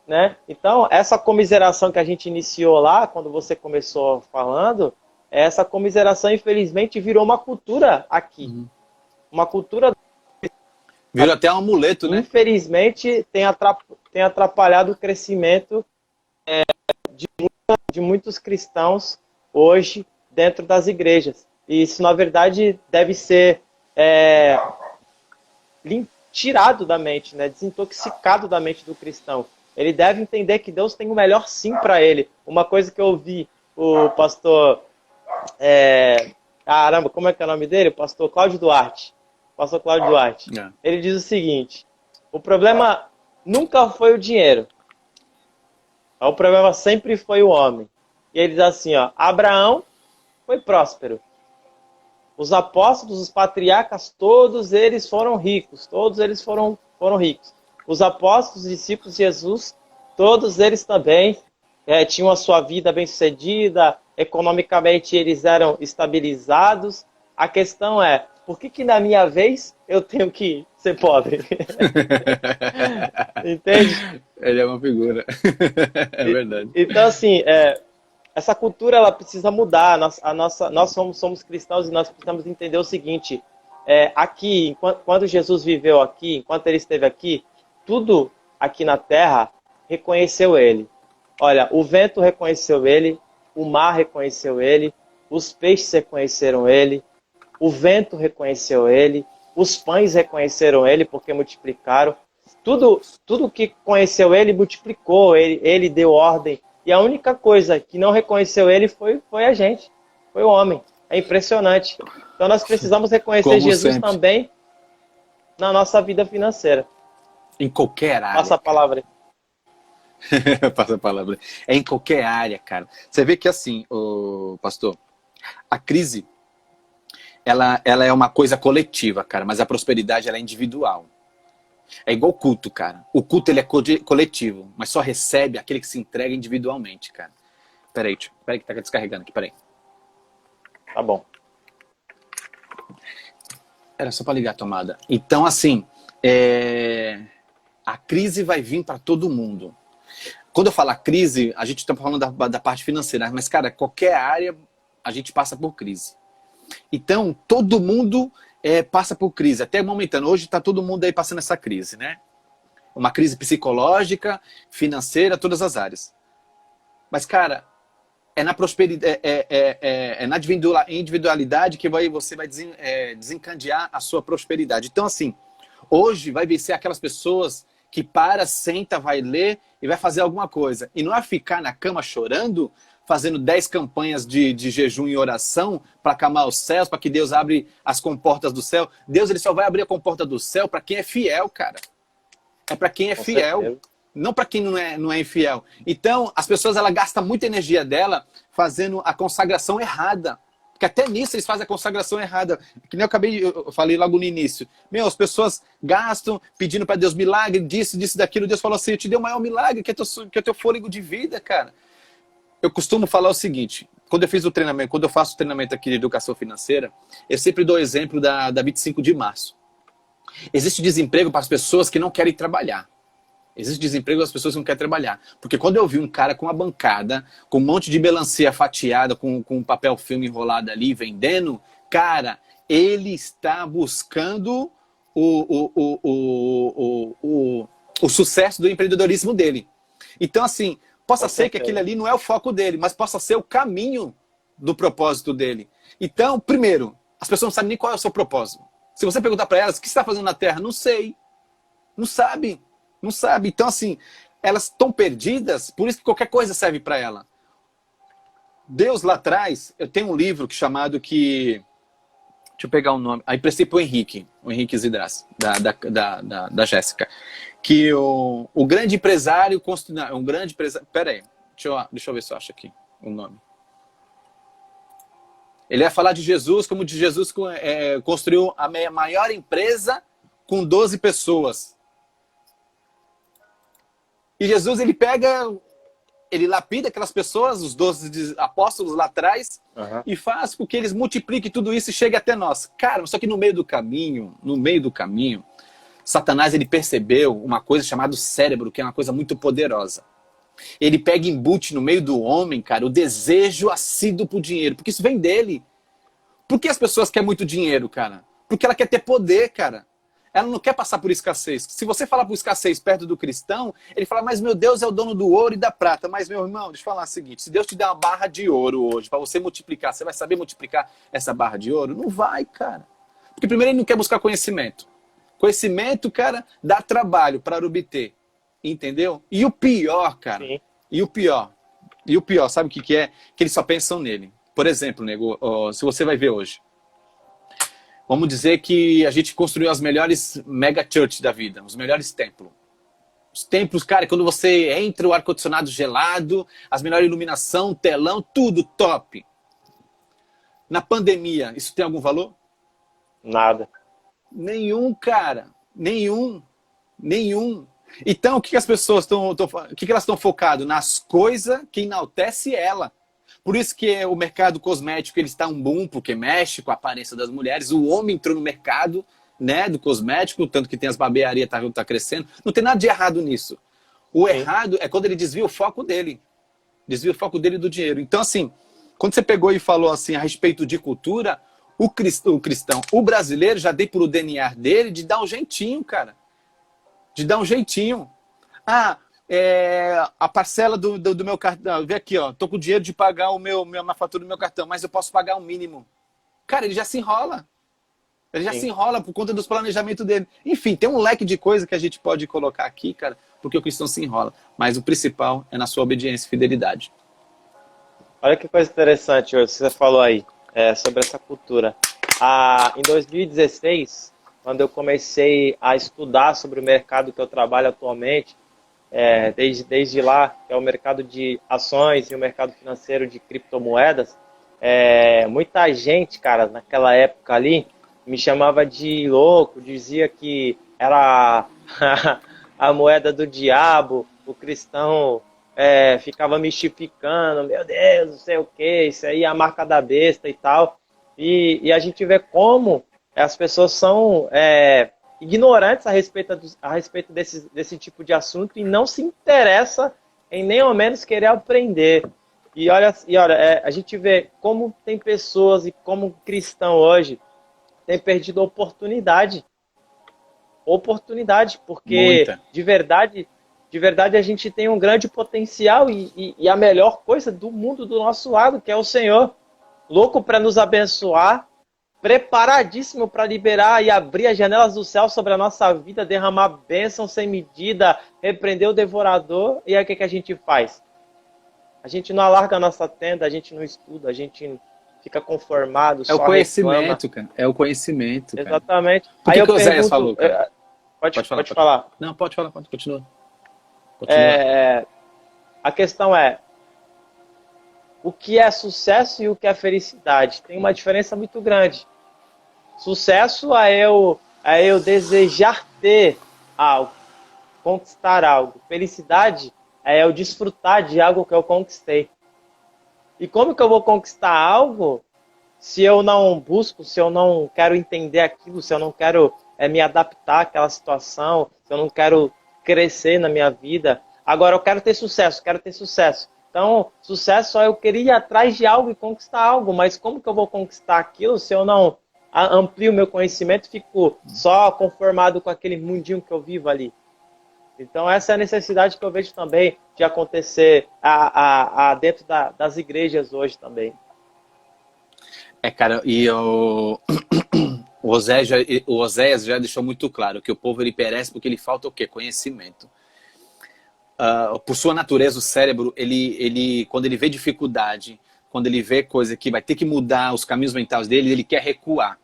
né? Então, essa comiseração que a gente iniciou lá, quando você começou falando, essa comiseração, infelizmente, virou uma cultura aqui. Uhum. Uma cultura, Virou até um amuleto, né? infelizmente, tem atrapalhado o crescimento de muitos cristãos hoje dentro das igrejas. E isso, na verdade, deve ser tirado da mente, né? Desintoxicado da mente do cristão. Ele deve entender que Deus tem o melhor sim para ele. Uma coisa que eu ouvi o pastor... Caramba, como é que é o nome dele? O pastor Cláudio Duarte. Pastor Cláudio Duarte. Ele diz o seguinte: o problema nunca foi o dinheiro. O problema sempre foi o homem. E ele diz assim, ó, Abraão foi próspero. Os apóstolos, os patriarcas, todos eles foram ricos. Todos eles foram ricos. Os apóstolos, os discípulos de Jesus, todos eles também tinham a sua vida bem-sucedida, economicamente eles eram estabilizados. A questão é, por que na minha vez eu tenho que ser pobre? Entende? Ele é uma figura. É verdade. Então, assim, essa cultura ela precisa mudar. Nós somos cristãos e nós precisamos entender o seguinte: aqui, quando Jesus viveu aqui, enquanto ele esteve aqui, tudo aqui na terra reconheceu ele. Olha, o vento reconheceu ele, o mar reconheceu ele, os peixes reconheceram ele, o vento reconheceu ele, os pães reconheceram ele porque multiplicaram. Tudo que conheceu ele multiplicou, ele deu ordem. E a única coisa que não reconheceu ele foi a gente, foi o homem. É impressionante. Então nós precisamos reconhecer Como Jesus sempre. também na nossa vida financeira. Em qualquer área. Passa a palavra aí. Passa a palavra. É em qualquer área, cara. Você vê que assim, pastor, a crise, ela é uma coisa coletiva, cara, mas a prosperidade ela é individual. É igual culto, cara. O culto ele é coletivo, mas só recebe aquele que se entrega individualmente, cara. Peraí que tá descarregando aqui, peraí. Tá bom. Era só para ligar a tomada. Então, assim, a crise vai vir para todo mundo. Quando eu falo crise, a gente está falando da parte financeira, mas, cara, qualquer área a gente passa por crise. Então, todo mundo passa por crise, até momentando. Hoje está todo mundo aí passando essa crise, né? Uma crise psicológica, financeira, todas as áreas. Mas, cara, é na prosperidade, na individualidade que você vai desencadear a sua prosperidade. Então, assim, hoje vai vencer aquelas pessoas que senta, vai ler e vai fazer alguma coisa. E não é ficar na cama chorando, fazendo 10 campanhas de jejum e oração para acalmar os céus, para que Deus abra as comportas do céu. Deus ele só vai abrir a comporta do céu para quem é fiel, cara. É para quem é Com fiel. certeza. Não para quem não é infiel. Então, as pessoas ela gastam muita energia dela fazendo a consagração errada. Porque até nisso eles fazem a consagração errada. Que nem eu falei logo no início. As pessoas gastam pedindo para Deus milagre, disso, daquilo. Deus falou assim, eu te dei o maior milagre, que é o teu fôlego de vida, cara. Eu costumo falar o seguinte, quando eu faço o treinamento aqui de educação financeira, eu sempre dou o exemplo da 25 de março. Existe desemprego para as pessoas que não querem trabalhar. Existe desemprego para as pessoas que não querem trabalhar. Porque quando eu vi um cara com uma bancada, com um monte de melancia fatiada, com papel filme enrolado ali, vendendo, cara, ele está buscando o sucesso do empreendedorismo dele. Então, assim, possa ser que aquele ali não é o foco dele, mas possa ser o caminho do propósito dele. Então, primeiro, as pessoas não sabem nem qual é o seu propósito. Se você perguntar para elas, o que você está fazendo na Terra? Não sei. Não sabe. Não sabe. Então, assim, elas estão perdidas, por isso que qualquer coisa serve para ela. Deus lá atrás, eu tenho um livro chamado Deixa eu pegar o nome. Aí emprestei para o Henrique Zidras, da Jéssica. Que o grande empresário construiu. Um grande empresário. Pera aí, deixa eu ver se eu acho aqui o nome. Ele vai falar de Jesus, como de Jesus construiu a maior empresa com 12 pessoas. E Jesus, ele pega ele lapida aquelas pessoas, os 12 apóstolos lá atrás, e faz com que eles multipliquem tudo isso e chegue até nós. Cara, só que no meio do caminho, Satanás ele percebeu uma coisa chamada cérebro, que é uma coisa muito poderosa. Ele pega e embute no meio do homem, cara, o desejo assíduo por dinheiro, porque isso vem dele. Por que as pessoas querem muito dinheiro, cara? Porque ela quer ter poder, cara. Ela não quer passar por escassez. Se você falar por escassez perto do cristão, ele fala, mas meu Deus é o dono do ouro e da prata. Mas, meu irmão, deixa eu falar o seguinte, se Deus te der uma barra de ouro hoje, para você multiplicar, você vai saber multiplicar essa barra de ouro? Não vai, cara. Porque primeiro ele não quer buscar conhecimento. Conhecimento, cara, dá trabalho para obter. Entendeu? E o pior, cara, Sim. e o pior, sabe o que é? Que eles só pensam nele. Por exemplo, nego, se você vai ver hoje, vamos dizer que a gente construiu as melhores mega church da vida, os melhores templos. Os templos, cara, quando você entra, o ar-condicionado gelado, as melhores iluminação, telão, tudo top. Na pandemia, isso tem algum valor? Nada. Nenhum, cara. Nenhum. Então, o que as pessoas estão elas estão focadas? Nas coisas que enaltece ela. Por isso que o mercado cosmético ele está um boom, porque mexe com a aparência das mulheres. O homem entrou no mercado, né, do cosmético, tanto que tem as barbearias, tá crescendo. Não tem nada de errado nisso. O errado é quando ele desvia o foco dele. Desvia o foco dele do dinheiro. Então, assim, quando você pegou e falou assim a respeito de cultura, o cristão, o brasileiro já dei pro DNA dele de dar um jeitinho, cara. De dar um jeitinho. A parcela do meu cartão. Vê aqui, ó. Tô com dinheiro de pagar a fatura do meu cartão, mas eu posso pagar o mínimo. Cara, ele já se enrola. Ele já se enrola por conta dos planejamentos dele. Enfim, tem um leque de coisa que a gente pode colocar aqui, cara, porque o cristão se enrola. Mas o principal é na sua obediência e fidelidade. Olha que coisa interessante hoje, você falou aí, sobre essa cultura. Em 2016, quando eu comecei a estudar sobre o mercado que eu trabalho atualmente, desde lá, que é o mercado de ações e o mercado financeiro de criptomoedas, muita gente, cara, naquela época ali, me chamava de louco, dizia que era a moeda do diabo, o cristão ficava mistificando, meu Deus, não sei o que, isso aí é a marca da besta e tal. E a gente vê como as pessoas são ignorantes a respeito desse tipo de assunto e não se interessa em nem ao menos querer aprender. E olha, a gente vê como tem pessoas e como cristão hoje tem perdido oportunidade, porque Muita. de verdade a gente tem um grande potencial e a melhor coisa do mundo do nosso lado, que é o Senhor, louco para nos abençoar, preparadíssimo para liberar e abrir as janelas do céu sobre a nossa vida, derramar bênção sem medida, repreender o devorador. E aí o que a gente faz? A gente não alarga a nossa tenda, a gente não estuda, a gente fica conformado, É o conhecimento, cara. É o conhecimento, cara. Exatamente. Por que o Oséias falou, cara? Pode falar. Não, pode falar, continua. A questão é, o que é sucesso e o que é felicidade? Tem uma diferença muito grande. Sucesso é eu desejar ter algo, conquistar algo. Felicidade é eu desfrutar de algo que eu conquistei. E como que eu vou conquistar algo se eu não busco, se eu não quero entender aquilo, se eu não quero me adaptar àquela situação, se eu não quero crescer na minha vida? Agora eu quero ter sucesso. Então, sucesso é eu querer ir atrás de algo e conquistar algo, mas como que eu vou conquistar aquilo se eu não amplio o meu conhecimento e fico só conformado com aquele mundinho que eu vivo ali? Então, essa é a necessidade que eu vejo também de acontecer dentro das igrejas hoje também. Cara, e o Oséias já deixou muito claro que o povo ele perece porque ele falta o quê? Conhecimento. Por sua natureza, o cérebro, ele, quando ele vê dificuldade, quando ele vê coisa que vai ter que mudar os caminhos mentais dele, ele quer recuar.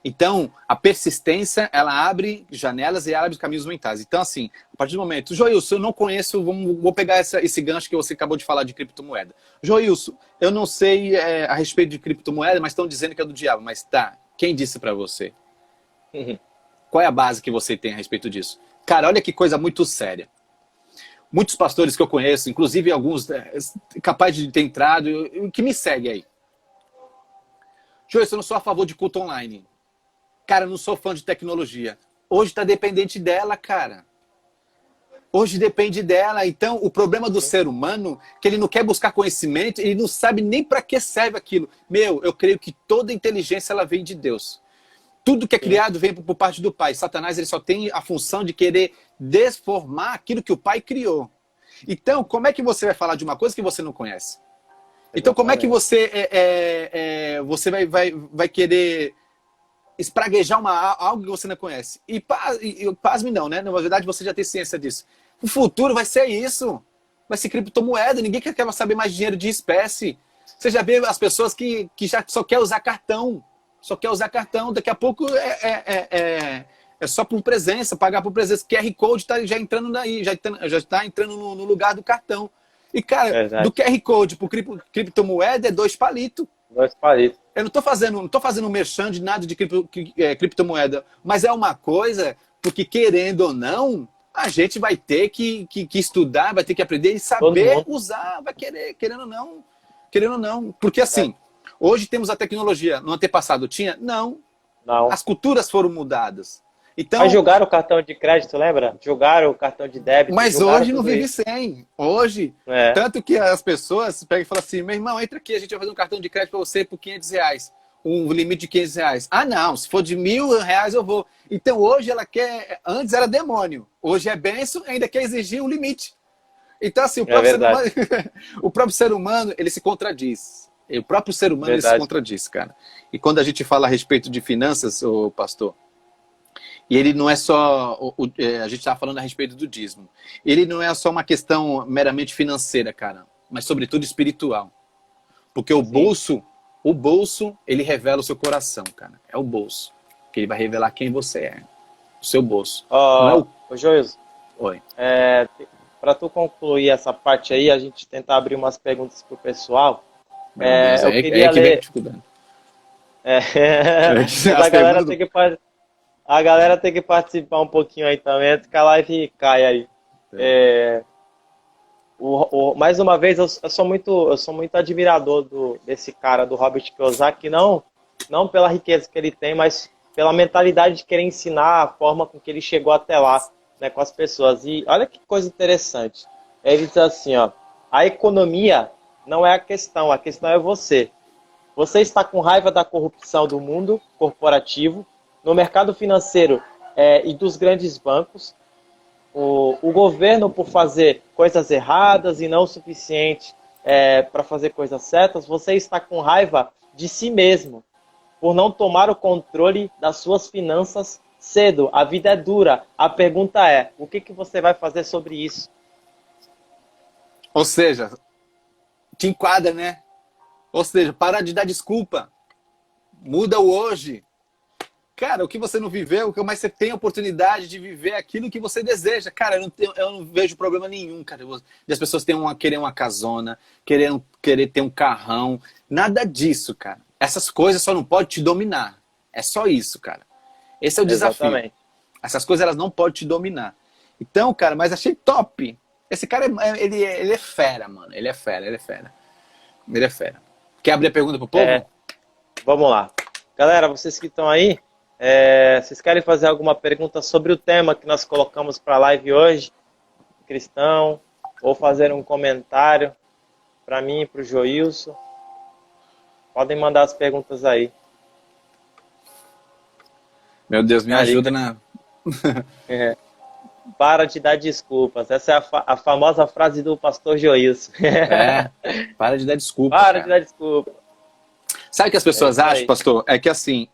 Então, a persistência, ela abre janelas e abre caminhos mentais. Então, assim, a partir do momento... Joilson, eu não conheço... Vou pegar esse gancho que você acabou de falar de criptomoeda. Joilson, eu não sei a respeito de criptomoeda, mas estão dizendo que é do diabo. Mas tá, quem disse pra você? Qual é a base que você tem a respeito disso? Cara, olha que coisa muito séria. muitos pastores que eu conheço, inclusive alguns capazes de ter entrado, que me segue aí. Joyce, eu não sou a favor de culto online. Cara, eu não sou fã de tecnologia. Hoje está dependente dela, cara. Hoje depende dela. Então, o problema do ser humano é que ele não quer buscar conhecimento, ele não sabe nem para que serve aquilo. Meu, eu creio que toda inteligência ela vem de Deus. Tudo que é criado vem por parte do Pai. Satanás ele só tem a função de querer desformar aquilo que o Pai criou. Então, como é que você vai falar de uma coisa que você não conhece? Então, como é que você, você vai querer espraguejar algo que você não conhece? E pasme não, né? Na verdade, você já tem ciência disso. O futuro vai ser isso. Vai ser criptomoeda. Ninguém quer saber mais de dinheiro de espécie. Você já vê as pessoas que já só quer usar cartão. Só quer usar cartão. Daqui a pouco é só por presença, pagar por presença. QR Code está já entrando daí, já está entrando no lugar do cartão. E, cara, do QR Code para criptomoeda é 2 palitos. 2 palitos. Eu não estou fazendo um merchan de nada de criptomoeda, mas é uma coisa, porque querendo ou não, a gente vai ter que estudar, vai ter que aprender e saber usar, vai querendo ou não. Querendo ou não. Porque assim, hoje temos a tecnologia. No antepassado tinha? Não. As culturas foram mudadas. Então, mas jogaram o cartão de crédito, lembra? Jogaram o cartão de débito. Mas hoje não vive sem. Hoje, tanto que as pessoas pegam e falam assim, meu irmão, entra aqui, a gente vai fazer um cartão de crédito para você por R$500. Um limite de R$500. Ah, não, se for de R$1.000 eu vou. Então hoje ela quer, antes era demônio. Hoje é bênção, ainda quer exigir um limite. Então assim, o próprio ser humano, ele se contradiz. O próprio ser humano, ele se contradiz, cara. E quando a gente fala a respeito de finanças, ô pastor, e ele não é só, a gente estava falando a respeito do dízimo, ele não é só uma questão meramente financeira, cara, mas sobretudo espiritual. Porque o bolso, ele revela o seu coração, cara. É o bolso, que ele vai revelar quem você é. O seu bolso. Ô, Joilson. Oi. Para tu concluir essa parte aí, a gente tentar abrir umas perguntas pro pessoal. Eu queria ler... A galera tem que participar um pouquinho aí também, antes que a live cai aí. Mais uma vez, eu sou muito admirador desse cara, do Robert Kiyosaki, não pela riqueza que ele tem, mas pela mentalidade de querer ensinar a forma com que ele chegou até lá, né, com as pessoas. E olha que coisa interessante. Ele diz assim, ó, a economia não é a questão é você. Você está com raiva da corrupção do mundo corporativo, no mercado financeiro e dos grandes bancos, o governo por fazer coisas erradas e não o suficiente para fazer coisas certas, você está com raiva de si mesmo, por não tomar o controle das suas finanças cedo. A vida é dura. A pergunta é, o que você vai fazer sobre isso? Ou seja, te enquadra, né? Ou seja, para de dar desculpa. Muda o hoje. Cara, o que você não viveu, o que mais você tem a oportunidade de viver aquilo que você deseja. Cara, eu não vejo problema nenhum, cara. As pessoas querer uma casona, querer ter um carrão. Nada disso, cara. Essas coisas só não podem te dominar. É só isso, cara. Esse é o desafio. Exatamente. Essas coisas elas não podem te dominar. Então, cara, mas achei top. Esse cara, ele é fera, mano. Ele é fera. Quer abrir a pergunta pro povo? Vamos lá. Galera, vocês que estão aí, vocês querem fazer alguma pergunta sobre o tema que nós colocamos para a live hoje? Cristão, ou fazer um comentário para mim e para o Joilson? Podem mandar as perguntas aí. Meu Deus, me ajuda na... Para de dar desculpas. Essa é a famosa frase do pastor Joilson. Para de dar desculpa. Para de dar desculpa. Sabe o que as pessoas acham, pastor? É que assim,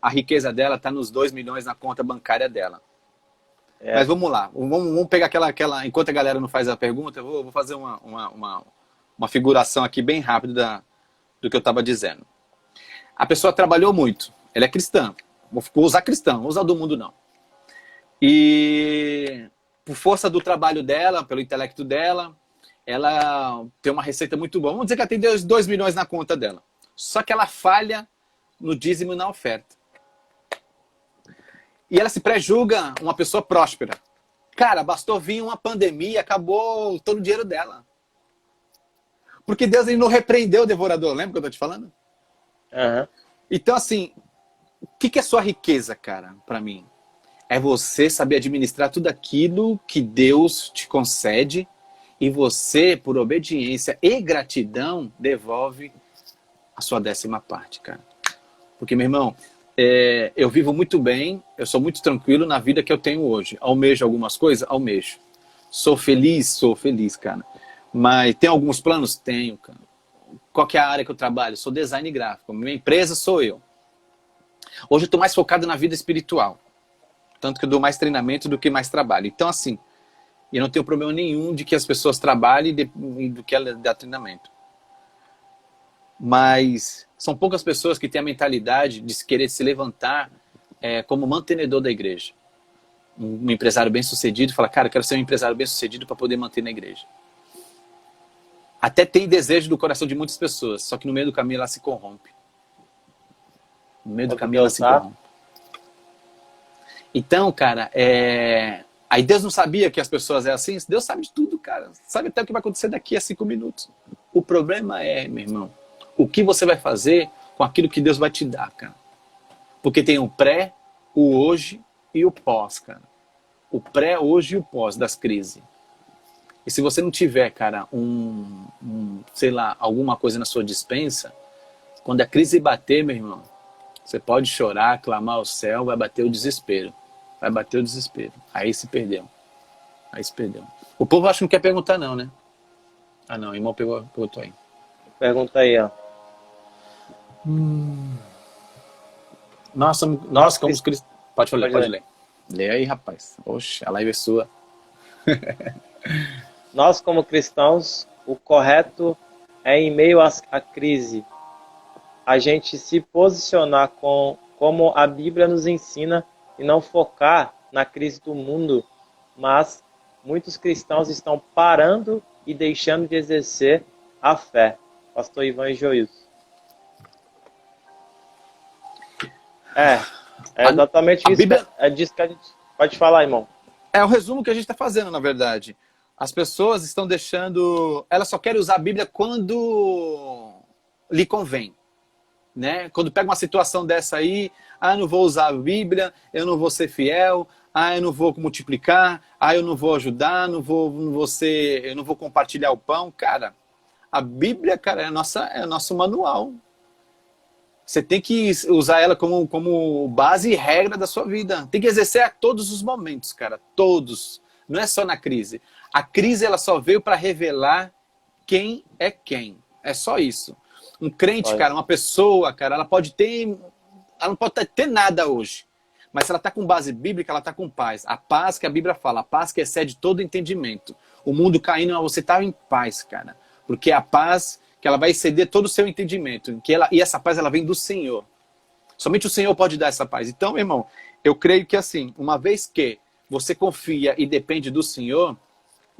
a riqueza dela está nos 2 milhões na conta bancária dela. Mas vamos lá, vamos pegar aquela... Enquanto a galera não faz a pergunta, eu vou fazer uma figuração aqui bem rápida do que eu estava dizendo. A pessoa trabalhou muito, ela é cristã. Vou usar cristã, não vou usar do mundo não. E por força do trabalho dela, pelo intelecto dela, ela tem uma receita muito boa. Vamos dizer que ela tem 2 milhões na conta dela. Só que ela falha no dízimo e na oferta. E ela se pré-julga uma pessoa próspera. Cara, bastou vir uma pandemia, acabou todo o dinheiro dela. Porque Deus ele não repreendeu o devorador, lembra que eu tô te falando? Aham. Então, assim, o que é sua riqueza, cara, pra mim? É você saber administrar tudo aquilo que Deus te concede e você, por obediência e gratidão, devolve a sua 10ª parte, cara. Porque, meu irmão, eu vivo muito bem, eu sou muito tranquilo na vida que eu tenho hoje. Almejo algumas coisas? Almejo. Sou feliz, cara. Mas tem alguns planos? Tenho, cara. Qual que é a área que eu trabalho? Sou design gráfico. Minha empresa sou eu. Hoje eu estou mais focado na vida espiritual. Tanto que eu dou mais treinamento do que mais trabalho. Então, assim, eu não tenho problema nenhum de que as pessoas trabalhem do que ela dá treinamento. Mas são poucas pessoas que têm a mentalidade de querer se levantar como mantenedor da igreja. Um empresário bem-sucedido fala, cara, eu quero ser um empresário bem-sucedido para poder manter na igreja. Até tem desejo do coração de muitas pessoas, só que no meio do caminho ela se corrompe. No meio do caminho ela se corrompe. Então, cara, aí Deus não sabia que as pessoas eram assim? Deus sabe de tudo, cara. Sabe até o que vai acontecer daqui a 5 minutos. O problema meu irmão, o que você vai fazer com aquilo que Deus vai te dar, cara. Porque tem o pré, o hoje e o pós, cara. O pré, hoje e o pós das crises. E se você não tiver, cara, sei lá, alguma coisa na sua despensa, quando a crise bater, meu irmão, você pode chorar, clamar ao céu, vai bater o desespero. Vai bater o desespero. Aí se perdeu. Aí se perdeu. O povo acho que não quer perguntar não, né? Ah não, o irmão perguntou aí. Pergunta aí, ó. Nós como cristãos... Pode ler. Lê aí, rapaz. Oxe, a live é sua. Nós, como cristãos, o correto é, em meio à crise, a gente se posicionar como a Bíblia nos ensina e não focar na crise do mundo, mas muitos cristãos estão parando e deixando de exercer a fé. Pastor Ivan e Joilson. É exatamente isso. Bíblia... É disso que a gente... Pode falar, irmão. É o resumo que a gente está fazendo, na verdade. As pessoas estão deixando... Elas só querem usar a Bíblia quando lhe convém. Né? Quando pega uma situação dessa aí, eu não vou usar a Bíblia, eu não vou ser fiel, eu não vou multiplicar, eu não vou ajudar, eu não vou compartilhar o pão. Cara, a Bíblia, cara, é o nosso manual. Você tem que usar ela como base e regra da sua vida. Tem que exercer a todos os momentos, cara. Todos. Não é só na crise. A crise ela só veio para revelar quem é quem. É só isso. Um crente, cara, uma pessoa, cara, ela não pode ter nada hoje. Mas se ela está com base bíblica, ela está com paz. A paz que a Bíblia fala, a paz que excede todo entendimento. O mundo caindo, mas você está em paz, cara. Porque a paz que ela vai exceder todo o seu entendimento. E essa paz, ela vem do Senhor. Somente o Senhor pode dar essa paz. Então, meu irmão, eu creio que assim, uma vez que você confia e depende do Senhor,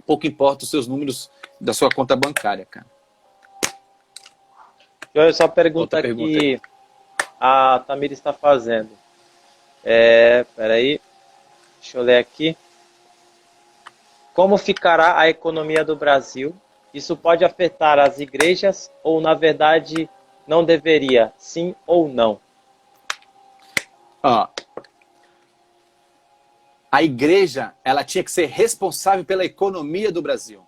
pouco importa os seus números da sua conta bancária, cara. Eu só pergunta que a Tamira está fazendo. Peraí. Deixa eu ler aqui. Como ficará a economia do Brasil? Isso pode afetar as igrejas ou, na verdade, não deveria? Sim ou não? A igreja, ela tinha que ser responsável pela economia do Brasil.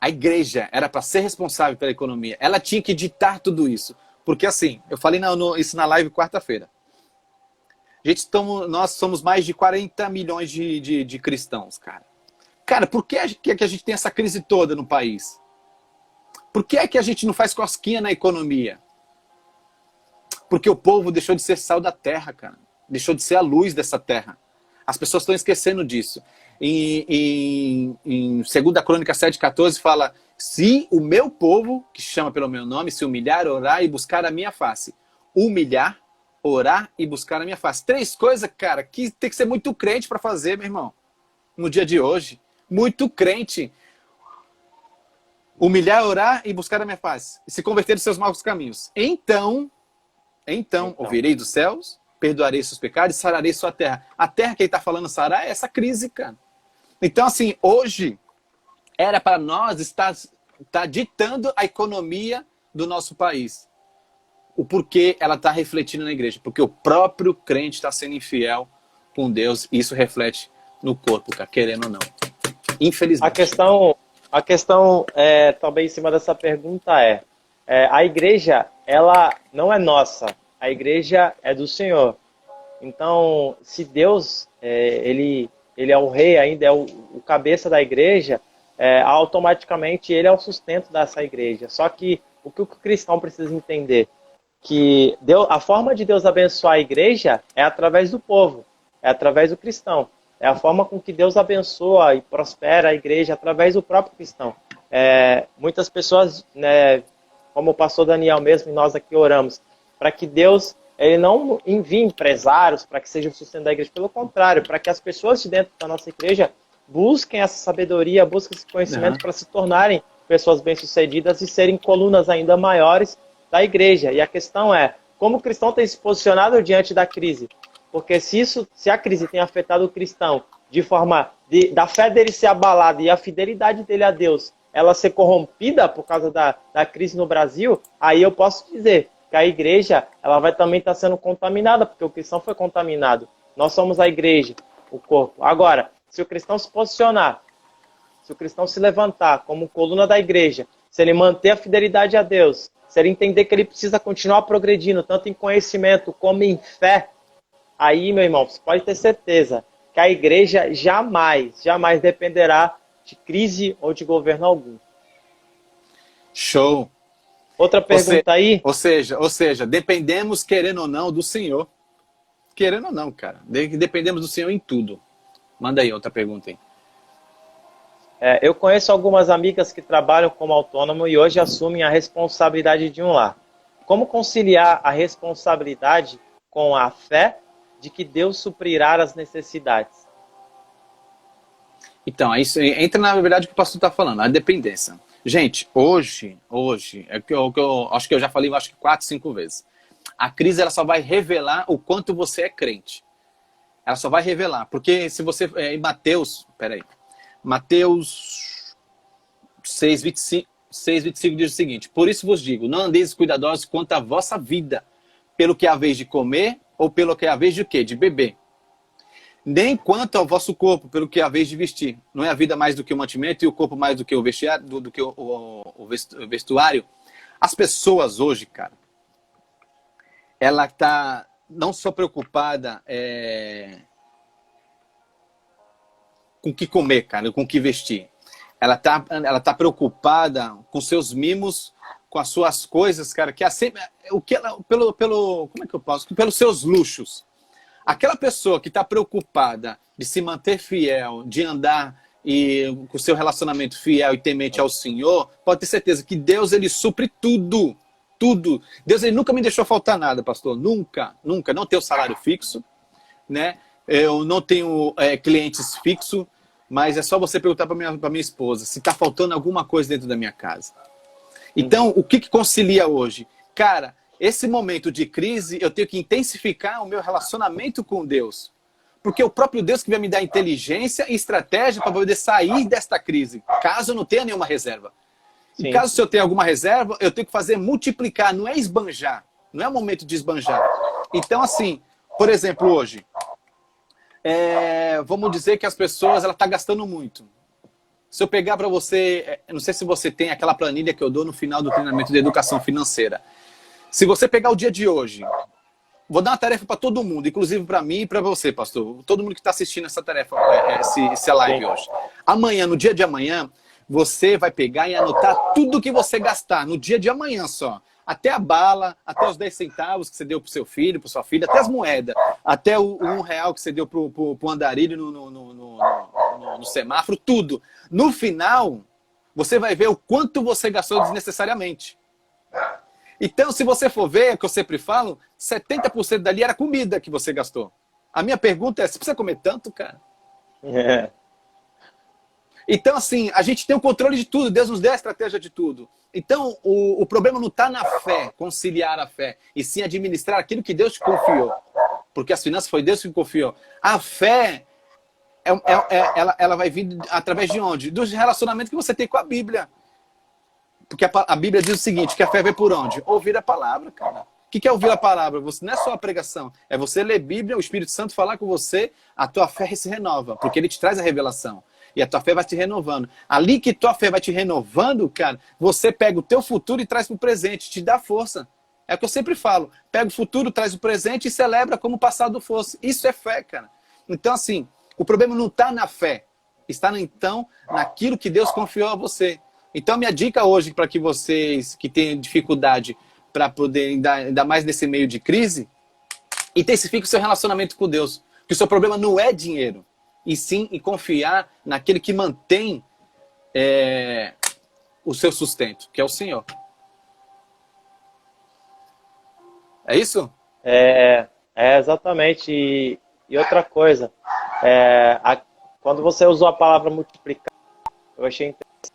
A igreja era para ser responsável pela economia. Ela tinha que ditar tudo isso. Porque assim, eu falei isso na live quarta-feira. Nós somos mais de 40 milhões de cristãos, cara. Cara, por que a gente tem essa crise toda no país? Por que é que a gente não faz cosquinha na economia? Porque o povo deixou de ser sal da terra, cara. Deixou de ser a luz dessa terra. As pessoas estão esquecendo disso. Em 2 Crônica 7,14 fala: se o meu povo, que chama pelo meu nome, se humilhar, orar e buscar a minha face. Humilhar, orar e buscar a minha face. 3 coisas, cara, que tem que ser muito crente para fazer, meu irmão. No dia de hoje. Muito crente. Humilhar, orar e buscar a minha face. E se converter dos seus maus caminhos. Então, ouvirei dos céus, perdoarei seus pecados e sararei sua terra. A terra que ele está falando sarar é essa crise, cara. Então, assim, hoje era para nós estar ditando a economia do nosso país. O porquê ela está refletindo na igreja. Porque o próprio crente está sendo infiel com Deus e isso reflete no corpo, cara, querendo ou não. Infelizmente. A questão também em cima dessa pergunta a igreja, ela não é nossa. A igreja é do Senhor. Então, se Deus, ele é o rei ainda, é o cabeça da igreja, automaticamente ele é o sustento dessa igreja. Só que o que o cristão precisa entender? Que a forma de Deus abençoar a igreja é através do povo, é através do cristão. É a forma com que Deus abençoa e prospera a igreja através do próprio cristão. Muitas pessoas, né, como o pastor Daniel mesmo e nós aqui oramos, para que Deus ele não envie empresários para que seja o sustento da igreja. Pelo contrário, para que as pessoas de dentro da nossa igreja busquem essa sabedoria, busquem esse conhecimento para se tornarem pessoas bem-sucedidas e serem colunas ainda maiores da igreja. E a questão é, como o cristão tem se posicionado diante da crise? Porque se a crise tem afetado o cristão de forma da fé dele ser abalada e a fidelidade dele a Deus ela ser corrompida por causa da crise no Brasil, aí eu posso dizer que a igreja ela vai também estar sendo contaminada, porque o cristão foi contaminado. Nós somos a igreja, o corpo. Agora, se o cristão se posicionar, se o cristão se levantar como coluna da igreja, se ele manter a fidelidade a Deus, se ele entender que ele precisa continuar progredindo, tanto em conhecimento como em fé, aí, meu irmão, você pode ter certeza que a igreja jamais dependerá de crise ou de governo algum. Show! Outra pergunta aí? Ou seja, dependemos, querendo ou não, do Senhor. Querendo ou não, cara. Dependemos do Senhor em tudo. Manda aí outra pergunta aí. Eu conheço algumas amigas que trabalham como autônomo e hoje assumem a responsabilidade de um lar. Como conciliar a responsabilidade com a fé de que Deus suprirá as necessidades? Então, isso entra na verdade o que o pastor está falando, a dependência. Gente, hoje, é que eu acho que eu já falei 4, 5 vezes. A crise ela só vai revelar o quanto você é crente. Ela só vai revelar, porque se você em Mateus 6:25 diz o seguinte: por isso vos digo, não andeis cuidadosos quanto à vossa vida, pelo que é a vez de comer ou pelo que é a vez de quê? De beber. Nem quanto ao vosso corpo, pelo que é a vez de vestir. Não é a vida mais do que o mantimento e o corpo mais do que o vestiário, do que o vestuário. As pessoas hoje, cara, ela tá não só preocupada com o que comer, cara, com o que vestir. Ela tá preocupada com seus mimos, com as suas coisas, cara, que é sempre o que ela como é que eu posso? Pelos seus luxos. Aquela pessoa que está preocupada de se manter fiel, de andar com o seu relacionamento fiel e temente ao Senhor, pode ter certeza que Deus ele supre tudo. Tudo. Deus ele nunca me deixou faltar nada, pastor. Nunca. Não tenho salário fixo, né? Eu não tenho clientes fixos, mas é só você perguntar para minha esposa se está faltando alguma coisa dentro da minha casa. Então, o que concilia hoje? Cara, esse momento de crise, eu tenho que intensificar o meu relacionamento com Deus. Porque é o próprio Deus que vai me dar inteligência e estratégia para poder sair desta crise, caso eu não tenha nenhuma reserva. Sim. E caso eu tenha alguma reserva, eu tenho que fazer multiplicar, não é esbanjar. Não é o momento de esbanjar. Então, assim, por exemplo, hoje, vamos dizer que as pessoas estão gastando muito. Se eu pegar para você, não sei se você tem aquela planilha que eu dou no final do treinamento de educação financeira. Se você pegar o dia de hoje, vou dar uma tarefa para todo mundo, inclusive para mim e para você, pastor. Todo mundo que está assistindo essa tarefa, essa live hoje. Amanhã, no dia de amanhã, você vai pegar e anotar tudo que você gastar no dia de amanhã só. Até a bala, até os 10 centavos que você deu pro seu filho, pro sua filha, até as moedas, até o R$1 que você deu pro andarilho no semáforo, tudo. No final, você vai ver o quanto você gastou desnecessariamente. Então, se você for ver, é o que eu sempre falo, 70% dali era comida que você gastou. A minha pergunta é, você precisa comer tanto, cara? Então, assim, a gente tem o controle de tudo, Deus nos deu a estratégia de tudo. Então, o problema não está na fé, conciliar a fé, e sim administrar aquilo que Deus te confiou. porque as finanças foi Deus que confiou. A fé, ela vai vir através de onde? Do relacionamento que você tem com a Bíblia. Porque a Bíblia diz o seguinte, que a fé vem por onde? Ouvir a palavra, cara. O que é ouvir a palavra? Você, não é só a pregação, é você ler Bíblia, o Espírito Santo falar com você, a tua fé se renova, porque ele te traz a revelação. E a tua fé vai te renovando. Ali que tua fé vai te renovando, cara, você pega o teu futuro e traz para o presente, te dá força. É o que eu sempre falo. Pega o futuro, traz o presente e celebra como o passado fosse. Isso é fé, cara. Então, assim, o problema não está na fé. Está, então, naquilo que Deus confiou a você. Então, minha dica hoje para que vocês que têm dificuldade para poder, ainda mais nesse meio de crise, intensifique o seu relacionamento com Deus. Que o seu problema não é dinheiro, e sim em confiar naquele que mantém o seu sustento, que é o Senhor. É isso? Exatamente. E outra coisa, quando você usou a palavra multiplicar, eu achei interessante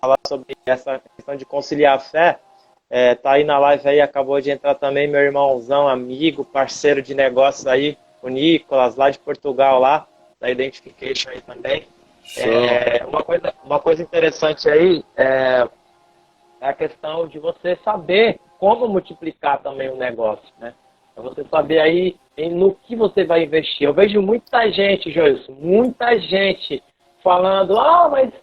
falar sobre essa questão de conciliar a fé. Tá aí na live aí, acabou de entrar também meu irmãozão, amigo, parceiro de negócios aí, o Nicolas, lá de Portugal, lá, da Identification aí também. Uma coisa interessante aí é a questão de você saber como multiplicar também o negócio, né? É você saber aí no que você vai investir. Eu vejo muita gente, Joilson, muita gente falando, mas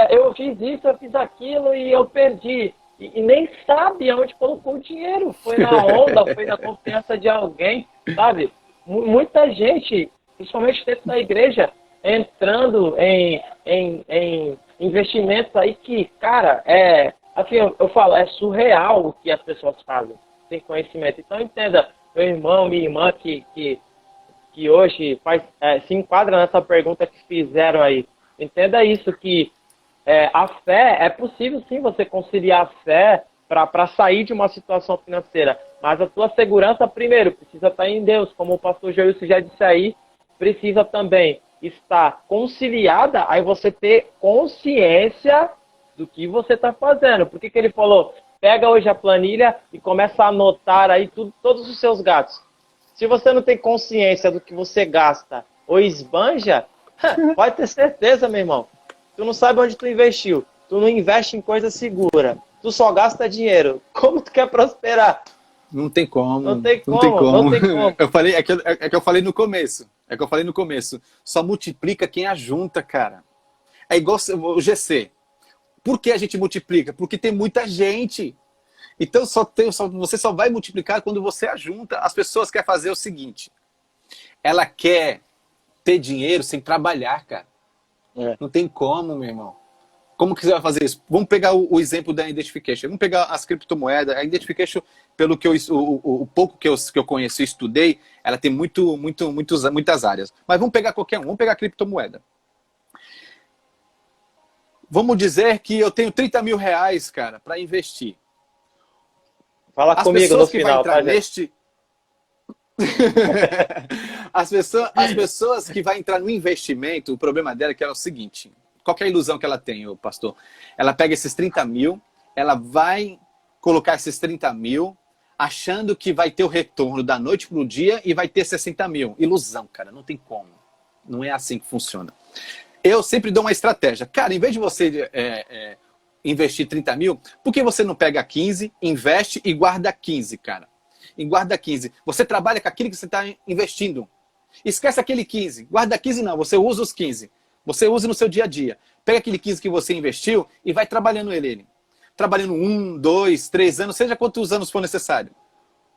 eu fiz isso, eu fiz aquilo e eu perdi. E nem sabe onde colocou o dinheiro. Foi na onda, foi na confiança de alguém, sabe? Muita gente, principalmente dentro da igreja, entrando em investimentos aí que, cara, assim, eu falo, é surreal o que as pessoas fazem, sem conhecimento. Então, entenda, meu irmão, minha irmã, que hoje se enquadra nessa pergunta que fizeram aí. Entenda isso, que a fé, é possível sim você conciliar a fé para sair de uma situação financeira, mas a tua segurança, primeiro, precisa estar em Deus, como o pastor Joilson já disse aí, precisa também estar conciliada, aí você ter consciência do que você está fazendo. Por que ele falou, pega hoje a planilha e começa a anotar aí todos os seus gastos. Se você não tem consciência do que você gasta ou esbanja, pode ter certeza, meu irmão, tu não sabe onde tu investiu, tu não investe em coisa segura, tu só gasta dinheiro. Como tu quer prosperar? Não tem como. Não tem como. Eu falei, é que eu falei no começo. Só multiplica quem ajunta, cara. É igual o GC. Por que a gente multiplica? Porque tem muita gente. Então você só vai multiplicar quando você ajunta. As pessoas querem fazer o seguinte. Ela quer ter dinheiro sem trabalhar, cara. Não tem como, meu irmão. Como que você vai fazer isso? Vamos pegar o exemplo da Identification. Vamos pegar as criptomoedas. A Identification, pelo que o pouco que eu conheci e estudei, ela tem muitas áreas. Mas vamos pegar qualquer um. Vamos pegar a criptomoeda. Vamos dizer que eu tenho 30 mil reais, cara, para investir. Fala comigo no final, tá, As pessoas que vão entrar no investimento, o problema dela é que é o seguinte, qual que é a ilusão que ela tem, pastor? Ela pega esses 30 mil, ela vai colocar esses 30 mil, achando que vai ter o retorno da noite para o dia e vai ter 60 mil. Ilusão, cara, não tem como. Não é assim que funciona. Eu sempre dou uma estratégia. Cara, em vez de você investir 30 mil, por que você não pega 15, investe e guarda 15, cara? E guarda 15. Você trabalha com aquilo que você está investindo. Esquece aquele 15. Guarda 15 não, você usa os 15. Você usa no seu dia a dia. Pega aquele 15 que você investiu e vai trabalhando ele. Trabalhando 1, 2, 3 anos, seja quantos anos for necessário.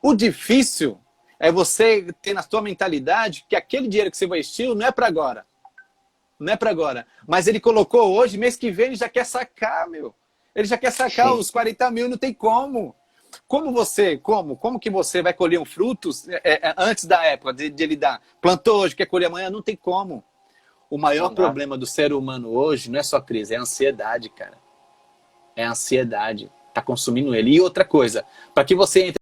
O difícil é você ter na sua mentalidade que aquele dinheiro que você investiu não é para agora. Não é para agora. Mas ele colocou hoje, mês que vem ele já quer sacar, meu. Ele já quer sacar os 40 mil, não tem como. Como que você vai colher um frutos antes da época de ele dar? Plantou hoje, quer colher amanhã? Não tem como. O maior problema do ser humano hoje não é só crise, é a ansiedade, cara. É a ansiedade. Tá consumindo ele. E outra coisa, para que você entre